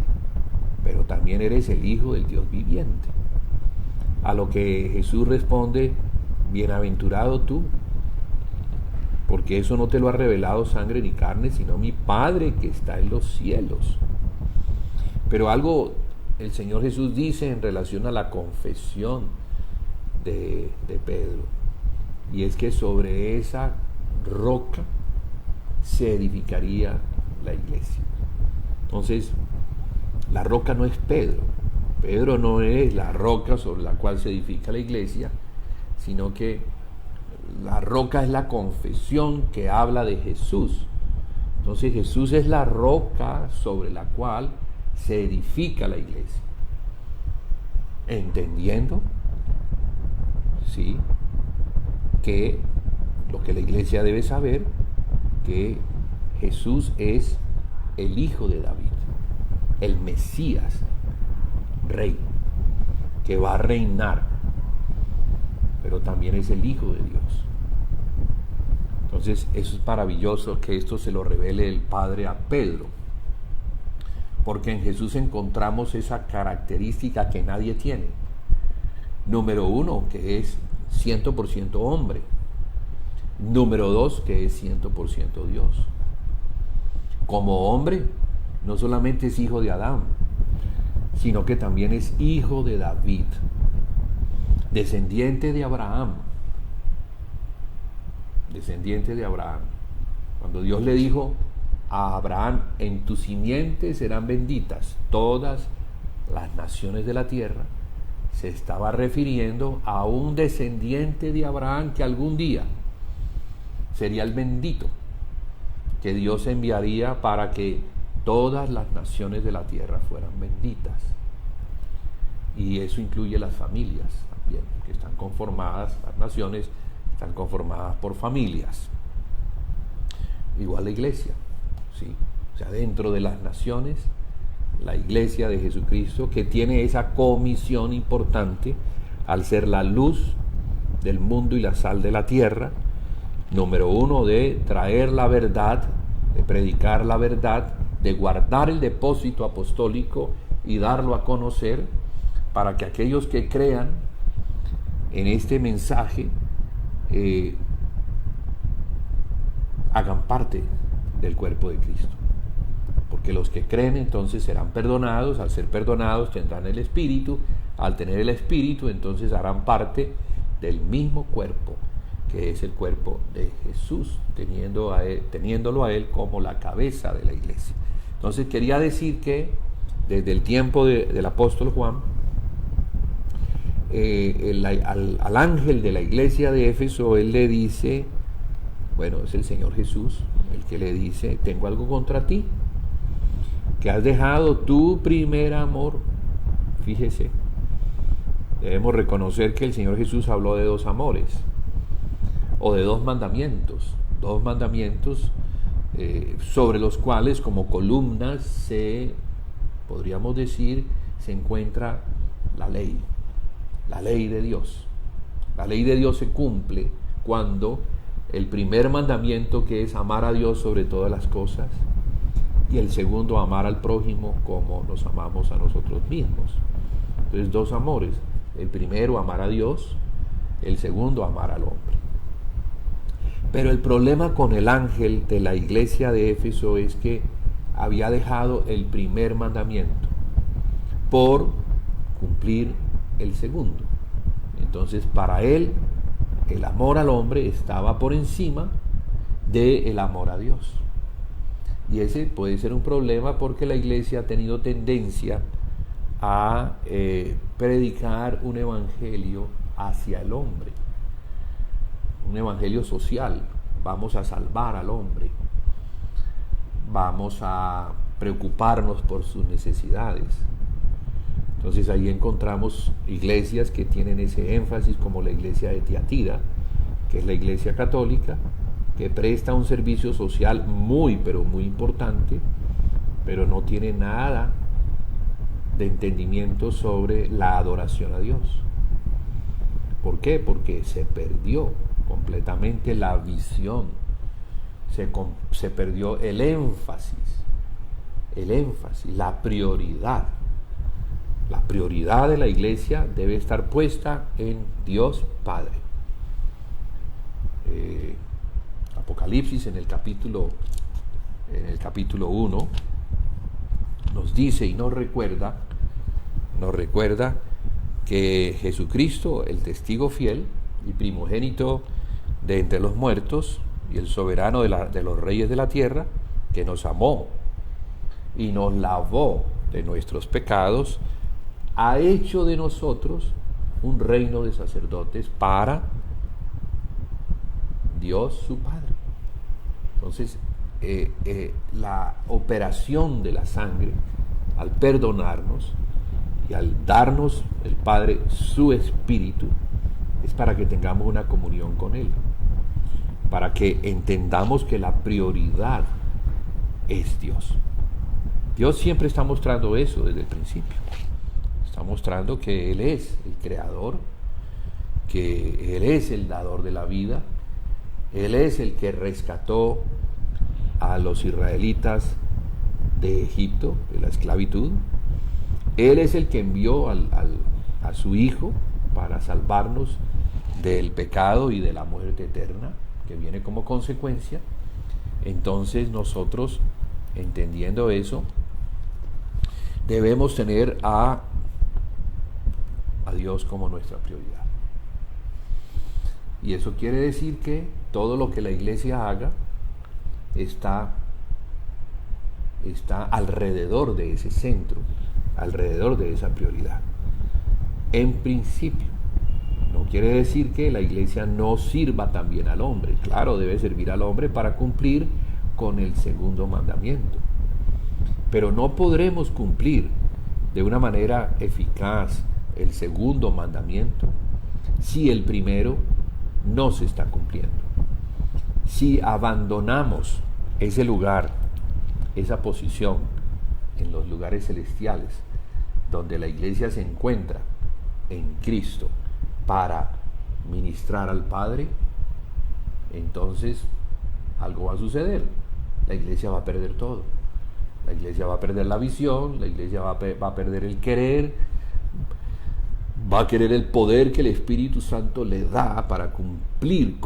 pero también eres el Hijo del Dios viviente. A lo que Jesús responde: bienaventurado tú, porque eso no te lo ha revelado sangre ni carne, sino mi Padre que está en los cielos. Pero algo el Señor Jesús dice en relación a la confesión de Pedro, y es que sobre esa roca se edificaría la iglesia. Entonces, la roca no es Pedro. Pedro no es la roca sobre la cual se edifica la iglesia, sino que la roca es la confesión que habla de Jesús. Entonces, Jesús es la roca sobre la cual se edifica la iglesia. Entendiendo, sí, que lo que la iglesia debe saber, que Jesús es el Hijo de David, el Mesías, Rey, que va a reinar, pero también es el Hijo de Dios. Entonces, eso es maravilloso que esto se lo revele el Padre a Pedro, porque en Jesús encontramos esa característica que nadie tiene. Número uno, que es 100% hombre. Número dos, que es 100% Dios. Como hombre, no solamente es hijo de Adán, sino que también es hijo de David, descendiente de Abraham. Descendiente de Abraham. Cuando Dios le dijo a Abraham: en tu simiente serán benditas todas las naciones de la tierra, se estaba refiriendo a un descendiente de Abraham que algún día sería el bendito, que Dios enviaría para que todas las naciones de la tierra fueran benditas. Y eso incluye las familias también, que están conformadas, las naciones están conformadas por familias. Igual la iglesia, ¿sí? O sea, dentro de las naciones la iglesia de Jesucristo, que tiene esa comisión importante al ser la luz del mundo y la sal de la tierra. Número uno, de traer la verdad, de predicar la verdad, de guardar el depósito apostólico y darlo a conocer para que aquellos que crean en este mensaje hagan parte del cuerpo de Cristo. Porque los que creen entonces serán perdonados, al ser perdonados tendrán el Espíritu, al tener el Espíritu entonces harán parte del mismo cuerpo, que es el cuerpo de Jesús, teniéndolo a Él como la cabeza de la iglesia. Entonces quería decir que desde el tiempo del apóstol Juan, al ángel de la iglesia de Éfeso, él le dice, bueno, es el Señor Jesús el que le dice, tengo algo contra ti, que has dejado tu primer amor. Fíjese, debemos reconocer que el Señor Jesús habló de dos amores, o de dos mandamientos sobre los cuales como columnas podríamos decir, se encuentra la ley de Dios. La ley de Dios se cumple cuando el primer mandamiento, que es amar a Dios sobre todas las cosas, y el segundo, amar al prójimo como nos amamos a nosotros mismos. Entonces, dos amores: el primero, amar a Dios; el segundo, amar al hombre. Pero el problema con el ángel de la iglesia de Éfeso es que había dejado el primer mandamiento por cumplir el segundo. Entonces, para él, el amor al hombre estaba por encima del amor a Dios. Y ese puede ser un problema porque la iglesia ha tenido tendencia a predicar un evangelio hacia el hombre, un evangelio social. Vamos a salvar al hombre, vamos a preocuparnos por sus necesidades. Entonces ahí encontramos iglesias que tienen ese énfasis, como la iglesia de Tiatira, que es la iglesia católica, que presta un servicio social muy, pero muy importante, pero no tiene nada de entendimiento sobre la adoración a Dios. ¿Por qué? Porque se perdió completamente la visión, se perdió el énfasis, la prioridad. La prioridad de la iglesia debe estar puesta en Dios Padre. Apocalipsis en el capítulo 1 nos dice y nos recuerda que Jesucristo, el testigo fiel y primogénito de entre los muertos y el soberano de los reyes de la tierra, que nos amó y nos lavó de nuestros pecados, ha hecho de nosotros un reino de sacerdotes para Dios su Padre. Entonces, la operación de la sangre, al perdonarnos y al darnos el Padre su Espíritu, es para que tengamos una comunión con Él, para que entendamos que la prioridad es Dios. Dios siempre está mostrando eso desde el principio. Está mostrando que Él es el creador, que Él es el dador de la vida, Él es el que rescató a los israelitas de Egipto, de la esclavitud. Él es el que envió a su Hijo para salvarnos del pecado y de la muerte eterna que viene como consecuencia. Entonces nosotros, entendiendo eso, debemos tener a Dios como nuestra prioridad. Y eso quiere decir que todo lo que la iglesia haga está alrededor de ese centro, alrededor de esa prioridad. En principio, no quiere decir que la iglesia no sirva también al hombre. Claro, debe servir al hombre para cumplir con el segundo mandamiento. Pero no podremos cumplir de una manera eficaz el segundo mandamiento si el primero no se está cumpliendo. Si abandonamos ese lugar, esa posición, en los lugares celestiales, donde la iglesia se encuentra en Cristo para ministrar al Padre, entonces algo va a suceder. La iglesia va a perder todo. La iglesia va a perder la visión, la iglesia va a perder el querer, va a querer el poder que el Espíritu Santo le da para cumplir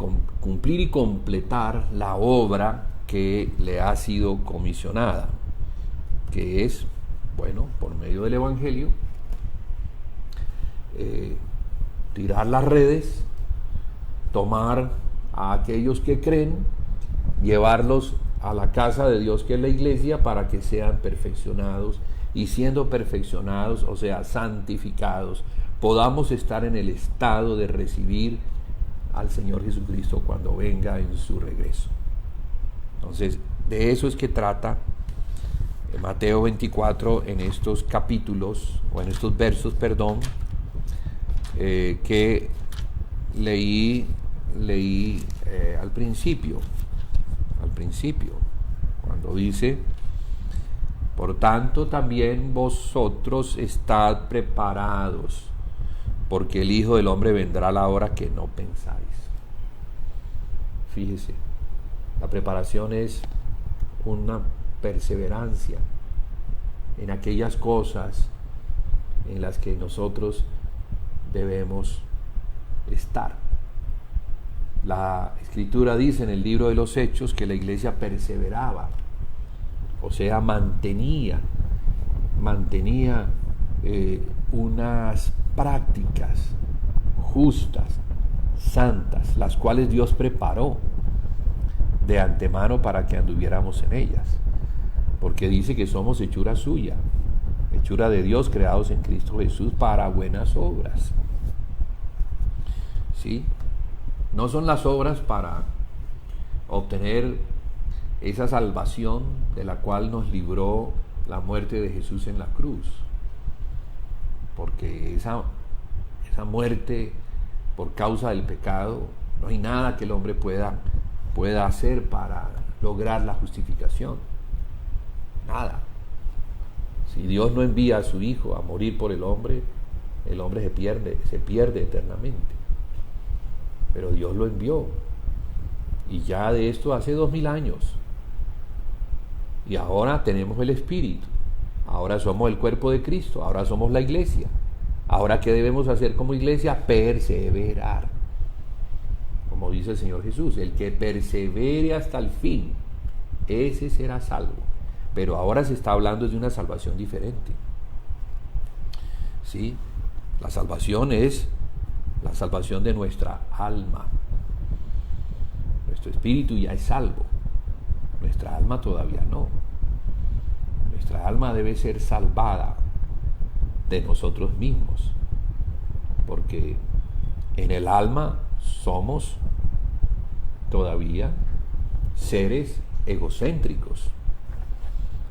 y completar la obra que le ha sido comisionada, que es, bueno, por medio del Evangelio, tirar las redes, tomar a aquellos que creen, llevarlos a la casa de Dios, que es la iglesia, para que sean perfeccionados, y siendo perfeccionados, o sea, santificados, podamos estar en el estado de recibir al Señor Jesucristo cuando venga en su regreso. Entonces, de eso es que trata Mateo 24 en estos capítulos, o en estos versos, perdón, que leí al principio, cuando dice: por tanto también vosotros estad preparados, porque el Hijo del Hombre vendrá a la hora que no pensáis. Fíjese, la preparación es una perseverancia en aquellas cosas en las que nosotros debemos estar. La Escritura dice en el libro de los Hechos que la iglesia perseveraba, o sea, mantenía unas prácticas justas, santas, las cuales Dios preparó de antemano para que anduviéramos en ellas, porque dice que somos hechura suya, hechura de Dios, creados en Cristo Jesús para buenas obras. ¿Sí? No son las obras para obtener esa salvación de la cual nos libró la muerte de Jesús en la cruz, porque esa muerte por causa del pecado, no hay nada que el hombre pueda hacer para lograr la justificación. Nada. Si Dios no envía a su Hijo a morir por el hombre se pierde eternamente. Pero Dios lo envió, y ya de esto hace 2000 años, y ahora tenemos el Espíritu, ahora somos el cuerpo de Cristo, ahora somos la iglesia. Ahora, ¿qué debemos hacer como iglesia? Perseverar, como dice el Señor Jesús: el que persevere hasta el fin, ese será salvo. Pero ahora se está hablando de una salvación diferente. ¿Sí? La salvación es la salvación de nuestra alma. Nuestro espíritu ya es salvo, nuestra alma todavía no. Nuestra alma debe ser salvada de nosotros mismos, porque en el alma somos todavía seres egocéntricos,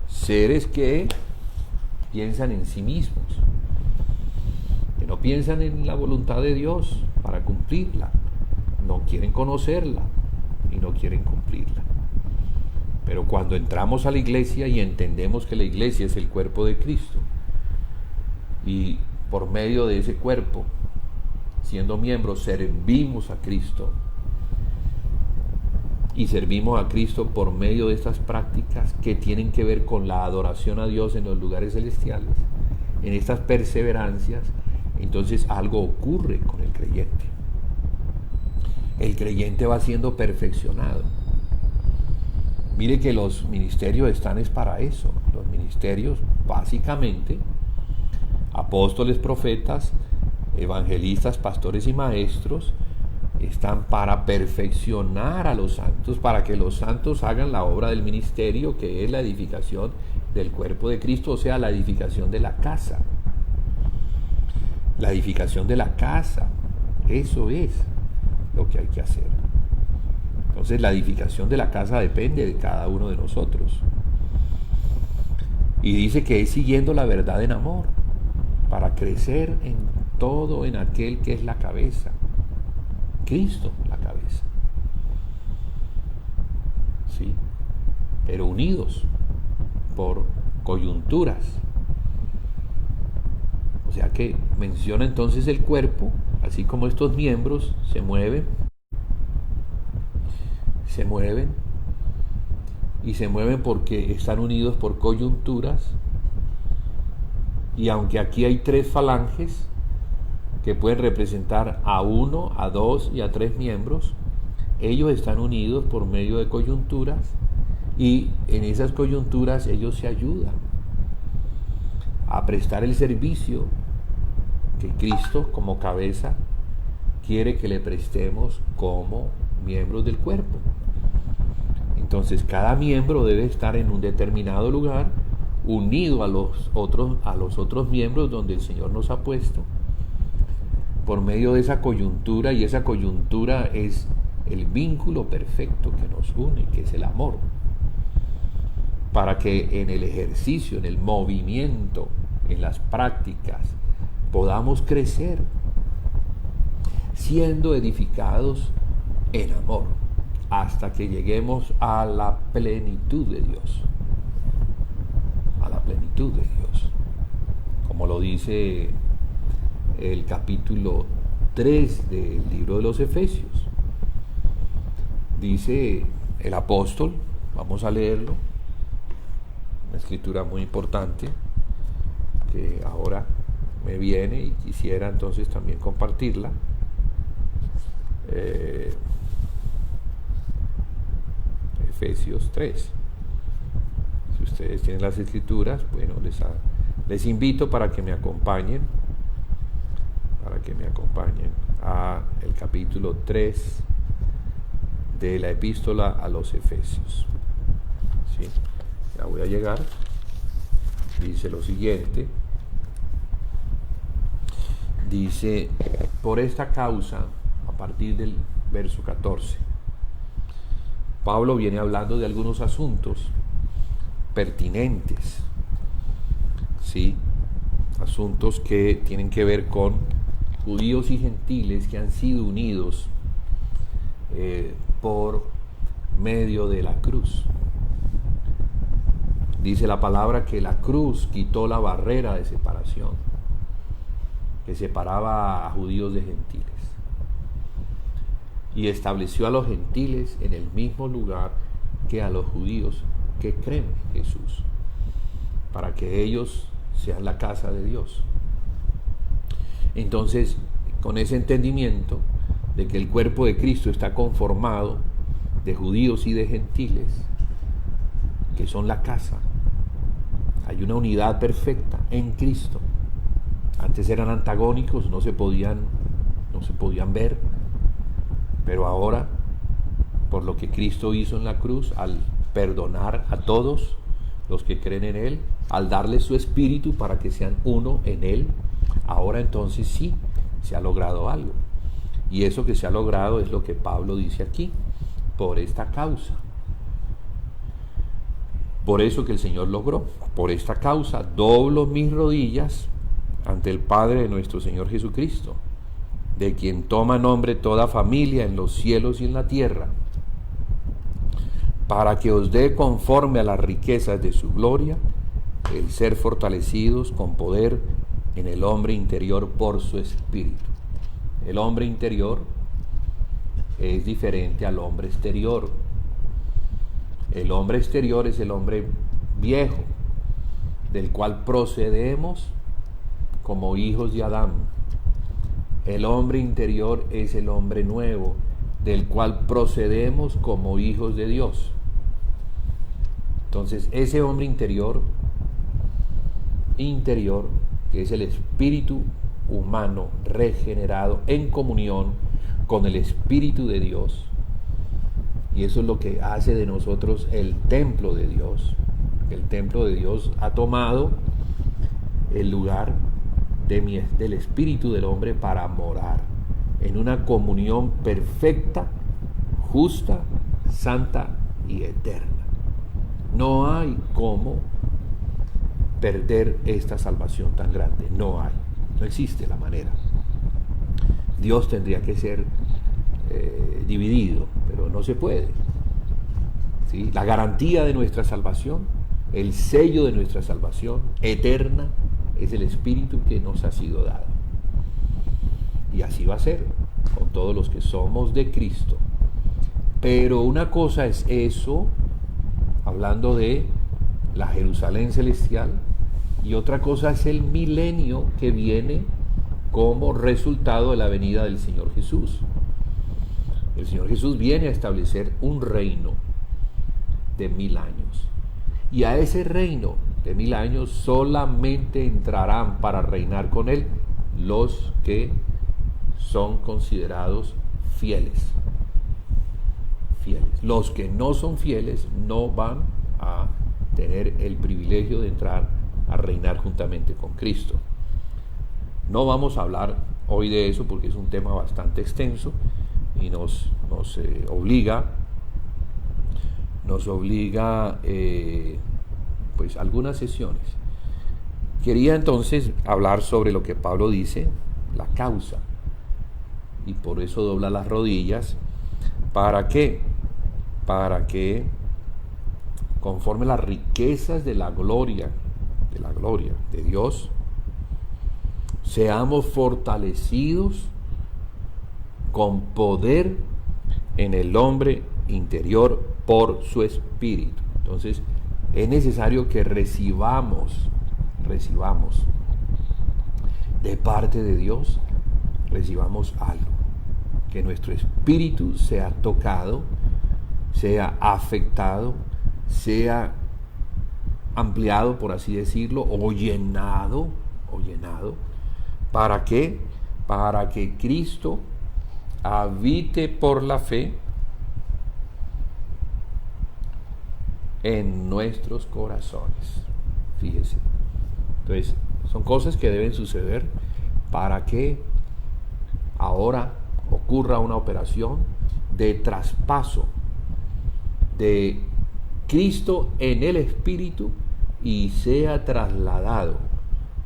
seres que piensan en sí mismos, que no piensan en la voluntad de Dios para cumplirla, no quieren conocerla y no quieren cumplirla. Pero cuando entramos a la iglesia y entendemos que la iglesia es el cuerpo de Cristo, y por medio de ese cuerpo, siendo miembros, servimos a Cristo, y servimos a Cristo por medio de estas prácticas que tienen que ver con la adoración a Dios en los lugares celestiales, en estas perseverancias, entonces algo ocurre con el creyente. El creyente va siendo perfeccionado. Mire que los ministerios están es para eso. Los ministerios, básicamente, apóstoles, profetas, evangelistas, pastores y maestros, están para perfeccionar a los santos, para que los santos hagan la obra del ministerio, que es la edificación del cuerpo de Cristo, o sea, la edificación de la casa. La edificación de la casa, eso es lo que hay que hacer. Entonces, la edificación de la casa depende de cada uno de nosotros. Y dice que es siguiendo la verdad en amor, para crecer en todo en aquel que es la cabeza, Cristo la cabeza. ¿Sí? Pero unidos por coyunturas. O sea que menciona entonces el cuerpo, así como estos miembros se mueven y se mueven porque están unidos por coyunturas. Y aunque aquí hay 3 falanges que pueden representar a 1, a 2 y a 3 miembros, ellos están unidos por medio de coyunturas, y en esas coyunturas ellos se ayudan a prestar el servicio que Cristo como cabeza quiere que le prestemos como miembros del cuerpo. Entonces cada miembro debe estar en un determinado lugar, unido a los otros miembros donde el Señor nos ha puesto, por medio de esa coyuntura, y esa coyuntura es el vínculo perfecto que nos une, que es el amor, para que en el ejercicio, en el movimiento, en las prácticas, podamos crecer, siendo edificados en amor, hasta que lleguemos a la plenitud de Dios. A la plenitud de Dios. Como lo dice el capítulo 3 del libro de los Efesios. Dice el apóstol, vamos a leerlo, una escritura muy importante que ahora me viene y quisiera entonces también compartirla. Efesios 3. Si ustedes tienen las escrituras, bueno, les invito para que me acompañen a el capítulo 3 de la epístola a los Efesios. ¿Sí? Ya voy a llegar. Dice lo siguiente. Dice, por esta causa, a partir del verso 14, Pablo viene hablando de algunos asuntos pertinentes, ¿sí? Asuntos que tienen que ver con judíos y gentiles que han sido unidos por medio de la cruz. Dice la palabra que la cruz quitó la barrera de separación que separaba a judíos de gentiles, y estableció a los gentiles en el mismo lugar que a los judíos que creen en Jesús, para que ellos sean la casa de Dios. Entonces, con ese entendimiento de que el cuerpo de Cristo está conformado de judíos y de gentiles, que son la casa, hay una unidad perfecta en Cristo. Antes eran antagónicos, no se podían ver, pero ahora, por lo que Cristo hizo en la cruz, al perdonar a todos los que creen en Él, al darles su espíritu para que sean uno en Él, ahora entonces sí se ha logrado algo. Y eso que se ha logrado es lo que Pablo dice aquí, por esta causa. Por eso que el Señor logró, por esta causa doblo mis rodillas ante el Padre de nuestro Señor Jesucristo, de quien toma nombre toda familia en los cielos y en la tierra, para que os dé conforme a las riquezas de su gloria el ser fortalecidos con poder en el hombre interior por su espíritu. El hombre interior es diferente al hombre exterior. El hombre exterior es el hombre viejo, del cual procedemos como hijos de Adán. El hombre interior es el hombre nuevo, del cual procedemos como hijos de Dios. Entonces, ese hombre interior, que es el espíritu humano regenerado en comunión con el Espíritu de Dios, y eso es lo que hace de nosotros el templo de Dios. El templo de Dios ha tomado el lugar del espíritu del hombre para morar en una comunión perfecta, justa, santa y eterna. No hay cómo perder esta salvación tan grande. No existe la manera. Dios tendría que ser dividido, pero no se puede. ¿Sí? La garantía de nuestra salvación el sello de nuestra salvación eterna es el Espíritu que nos ha sido dado. Y así va a ser con todos los que somos de Cristo. Pero una cosa es eso, hablando de la Jerusalén celestial, y otra cosa es el milenio que viene como resultado de la venida del Señor Jesús. El Señor Jesús viene a establecer un reino de 1000 años. Y a ese reino de 1000 años solamente entrarán para reinar con Él los que son considerados fieles. Los que no son fieles no van a tener el privilegio de entrar a reinar juntamente con Cristo. No vamos a hablar hoy de eso porque es un tema bastante extenso y nos obliga pues algunas sesiones. Quería entonces hablar sobre lo que Pablo dice, la causa, y por eso dobla las rodillas. ¿Para qué? Para que conforme las riquezas de la gloria de Dios, seamos fortalecidos con poder en el hombre interior por su Espíritu. Entonces es necesario que recibamos de parte de Dios, recibamos algo, que nuestro espíritu sea tocado, sea afectado, sea ampliado, por así decirlo, o llenado. ¿Para qué? Para que Cristo habite por la fe en nuestros corazones. Fíjese. Entonces, son cosas que deben suceder para que ahora ocurra una operación de traspaso de Cristo en el Espíritu y sea trasladado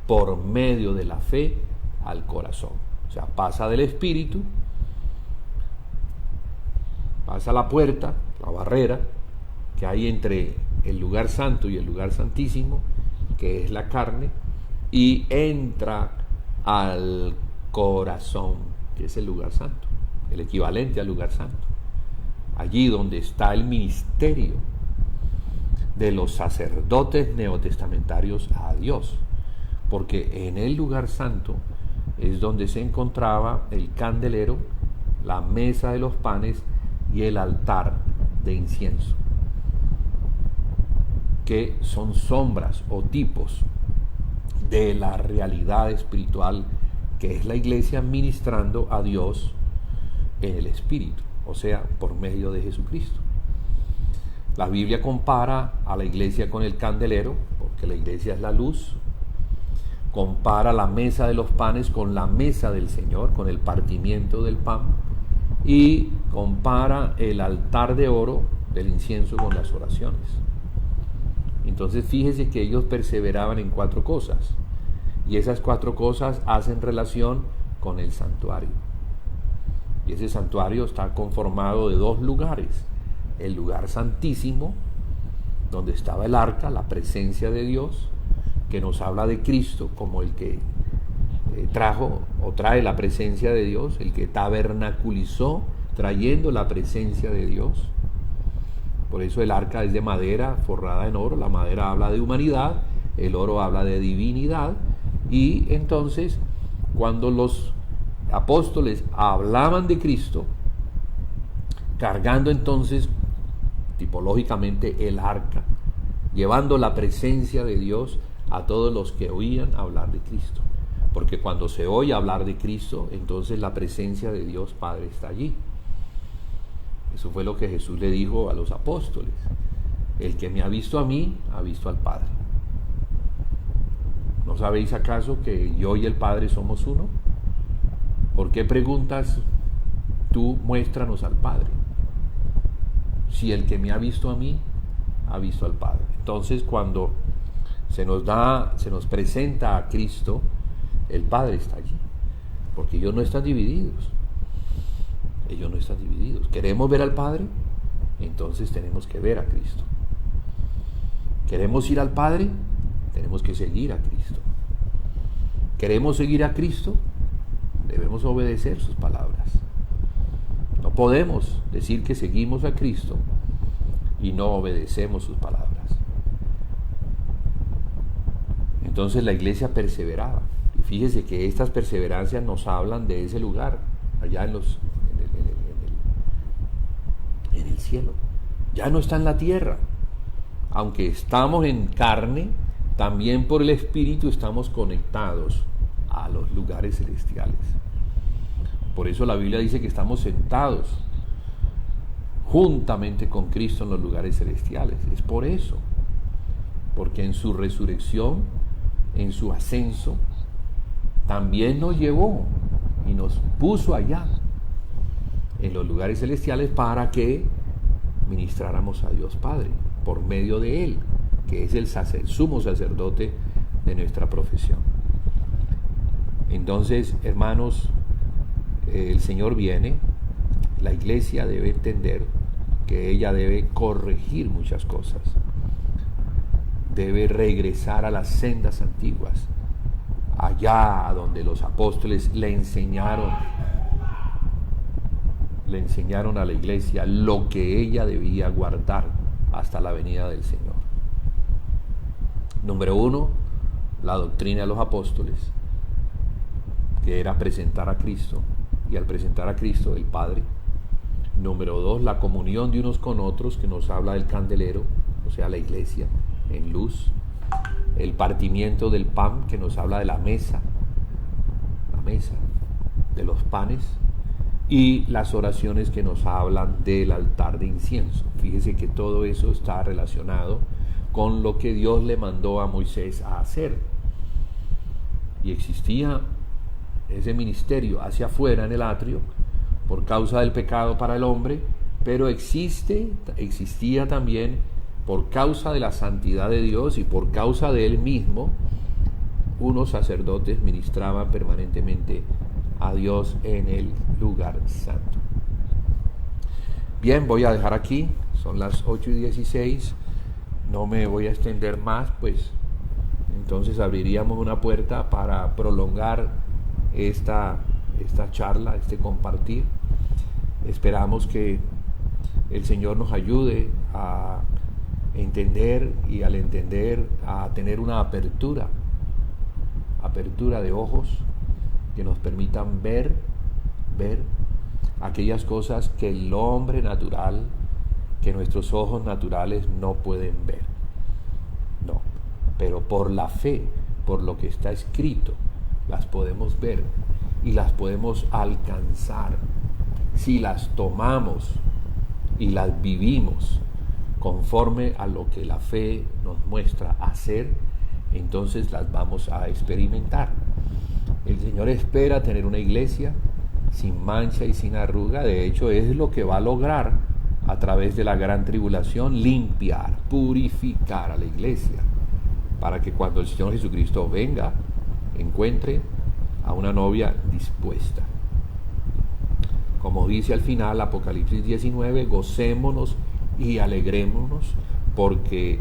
por medio de la fe al corazón. O sea, pasa del Espíritu, pasa la puerta, la barrera que hay entre el lugar santo y el lugar santísimo, que es la carne, y entra al corazón, que es el lugar santo, el equivalente al lugar santo, allí donde está el ministerio de los sacerdotes neotestamentarios a Dios, porque en el lugar santo es donde se encontraba el candelero, la mesa de los panes y el altar de incienso, que son sombras o tipos de la realidad espiritual que es la iglesia ministrando a Dios en el Espíritu, o sea, por medio de Jesucristo. La Biblia compara a la iglesia con el candelero, porque la iglesia es la luz. Compara la mesa de los panes con la mesa del Señor, con el partimiento del pan, y compara el altar de oro del incienso con las oraciones. Entonces fíjese que ellos perseveraban en 4 cosas, y esas 4 cosas hacen relación con el santuario. Y ese santuario está conformado de 2 lugares: el lugar santísimo, donde estaba el arca, la presencia de Dios, que nos habla de Cristo como el que trajo o trae la presencia de Dios, el que tabernaculizó trayendo la presencia de Dios. Por eso el arca es de madera forrada en oro. La madera habla de humanidad, el oro habla de divinidad. Y entonces, cuando los apóstoles hablaban de Cristo, cargando entonces tipológicamente el arca, llevando la presencia de Dios a todos los que oían hablar de Cristo, porque cuando se oye hablar de Cristo, entonces la presencia de Dios Padre está allí. Eso fue lo que Jesús le dijo a los apóstoles: el que me ha visto a mí, ha visto al Padre. ¿No sabéis acaso que yo y el Padre somos uno? ¿Por qué preguntas tú, muéstranos al Padre? Si el que me ha visto a mí, ha visto al Padre. Entonces, cuando se nos presenta a Cristo, el Padre está allí, porque ellos no están divididos. ¿Queremos ver al Padre? Entonces tenemos que ver a Cristo. ¿Queremos ir al Padre? Tenemos que seguir a Cristo. ¿Queremos seguir a Cristo? Debemos obedecer sus palabras. No podemos decir que seguimos a Cristo y no obedecemos sus palabras. Entonces la iglesia perseveraba. Y fíjese que estas perseverancias nos hablan de ese lugar, allá en el cielo. Ya no está en la tierra. Aunque estamos en carne, también por el Espíritu estamos conectados a los lugares celestiales. Por eso la Biblia dice que estamos sentados juntamente con Cristo en los lugares celestiales. Es por eso. Porque en su resurrección, en su ascenso, también nos llevó y nos puso allá en los lugares celestiales para que ministráramos a Dios Padre por medio de Él, que es el sumo sacerdote de nuestra profesión. Entonces, hermanos, el Señor viene, la iglesia debe entender que ella debe corregir muchas cosas, debe regresar a las sendas antiguas, allá a donde los apóstoles le enseñaron a la iglesia lo que ella debía guardar hasta la venida del Señor. Número 1, la doctrina de los apóstoles, que era presentar a Cristo, y al presentar a Cristo, el Padre. Número 2, la comunión de unos con otros, que nos habla del candelero, o sea, la iglesia en luz. El partimiento del pan, que nos habla de la mesa de los panes. Y las oraciones que nos hablan del altar de incienso. Fíjese que todo eso está relacionado con lo que Dios le mandó a Moisés a hacer. Y existía ese ministerio hacia afuera en el atrio por causa del pecado para el hombre, pero existía también por causa de la santidad de Dios y por causa de Él mismo. Unos sacerdotes ministraban permanentemente a Dios en el lugar santo. Bien, voy a dejar aquí, son las 8:16, no me voy a extender más, pues entonces abriríamos una puerta para prolongar esta charla, este compartir. Esperamos que el Señor nos ayude a entender, y al entender a tener una apertura de ojos que nos permitan ver aquellas cosas que el hombre natural, que nuestros ojos naturales no pueden ver. No, pero por la fe, por lo que está escrito, las podemos ver y las podemos alcanzar si las tomamos y las vivimos conforme a lo que la fe nos muestra hacer. Entonces las vamos a experimentar. El Señor espera tener una iglesia sin mancha y sin arruga. De hecho, es lo que va a lograr a través de la gran tribulación: limpiar, purificar a la iglesia, para que cuando el Señor Jesucristo venga, encuentre a una novia dispuesta. Como dice al final Apocalipsis 19, gocémonos y alegrémonos porque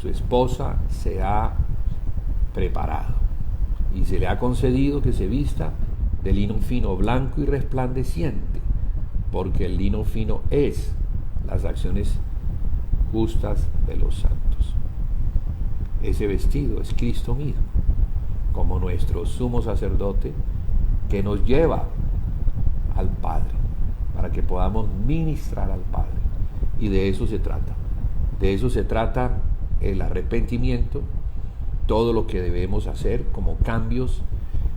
su esposa se ha preparado y se le ha concedido que se vista de lino fino, blanco y resplandeciente, porque el lino fino es las acciones justas de los santos. Ese vestido es Cristo mismo, como nuestro sumo sacerdote, que nos lleva al Padre, para que podamos ministrar al Padre. Y de eso se trata. De eso se trata el arrepentimiento, todo lo que debemos hacer como cambios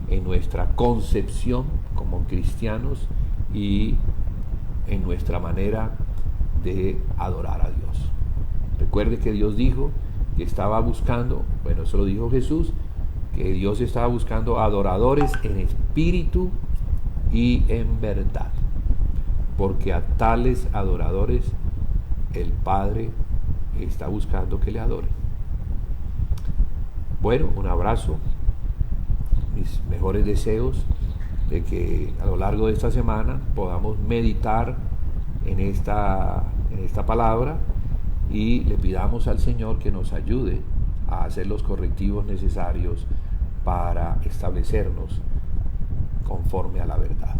en nuestra concepción como cristianos y en nuestra manera de adorar a Dios. Recuerde que Dios dijo que estaba buscando, bueno, eso lo dijo Jesús, que Dios estaba buscando adoradores en espíritu y en verdad, porque a tales adoradores el Padre está buscando que le adoren. Bueno, un abrazo, mis mejores deseos de que a lo largo de esta semana podamos meditar en esta palabra y le pidamos al Señor que nos ayude a hacer los correctivos necesarios para establecernos conforme a la verdad.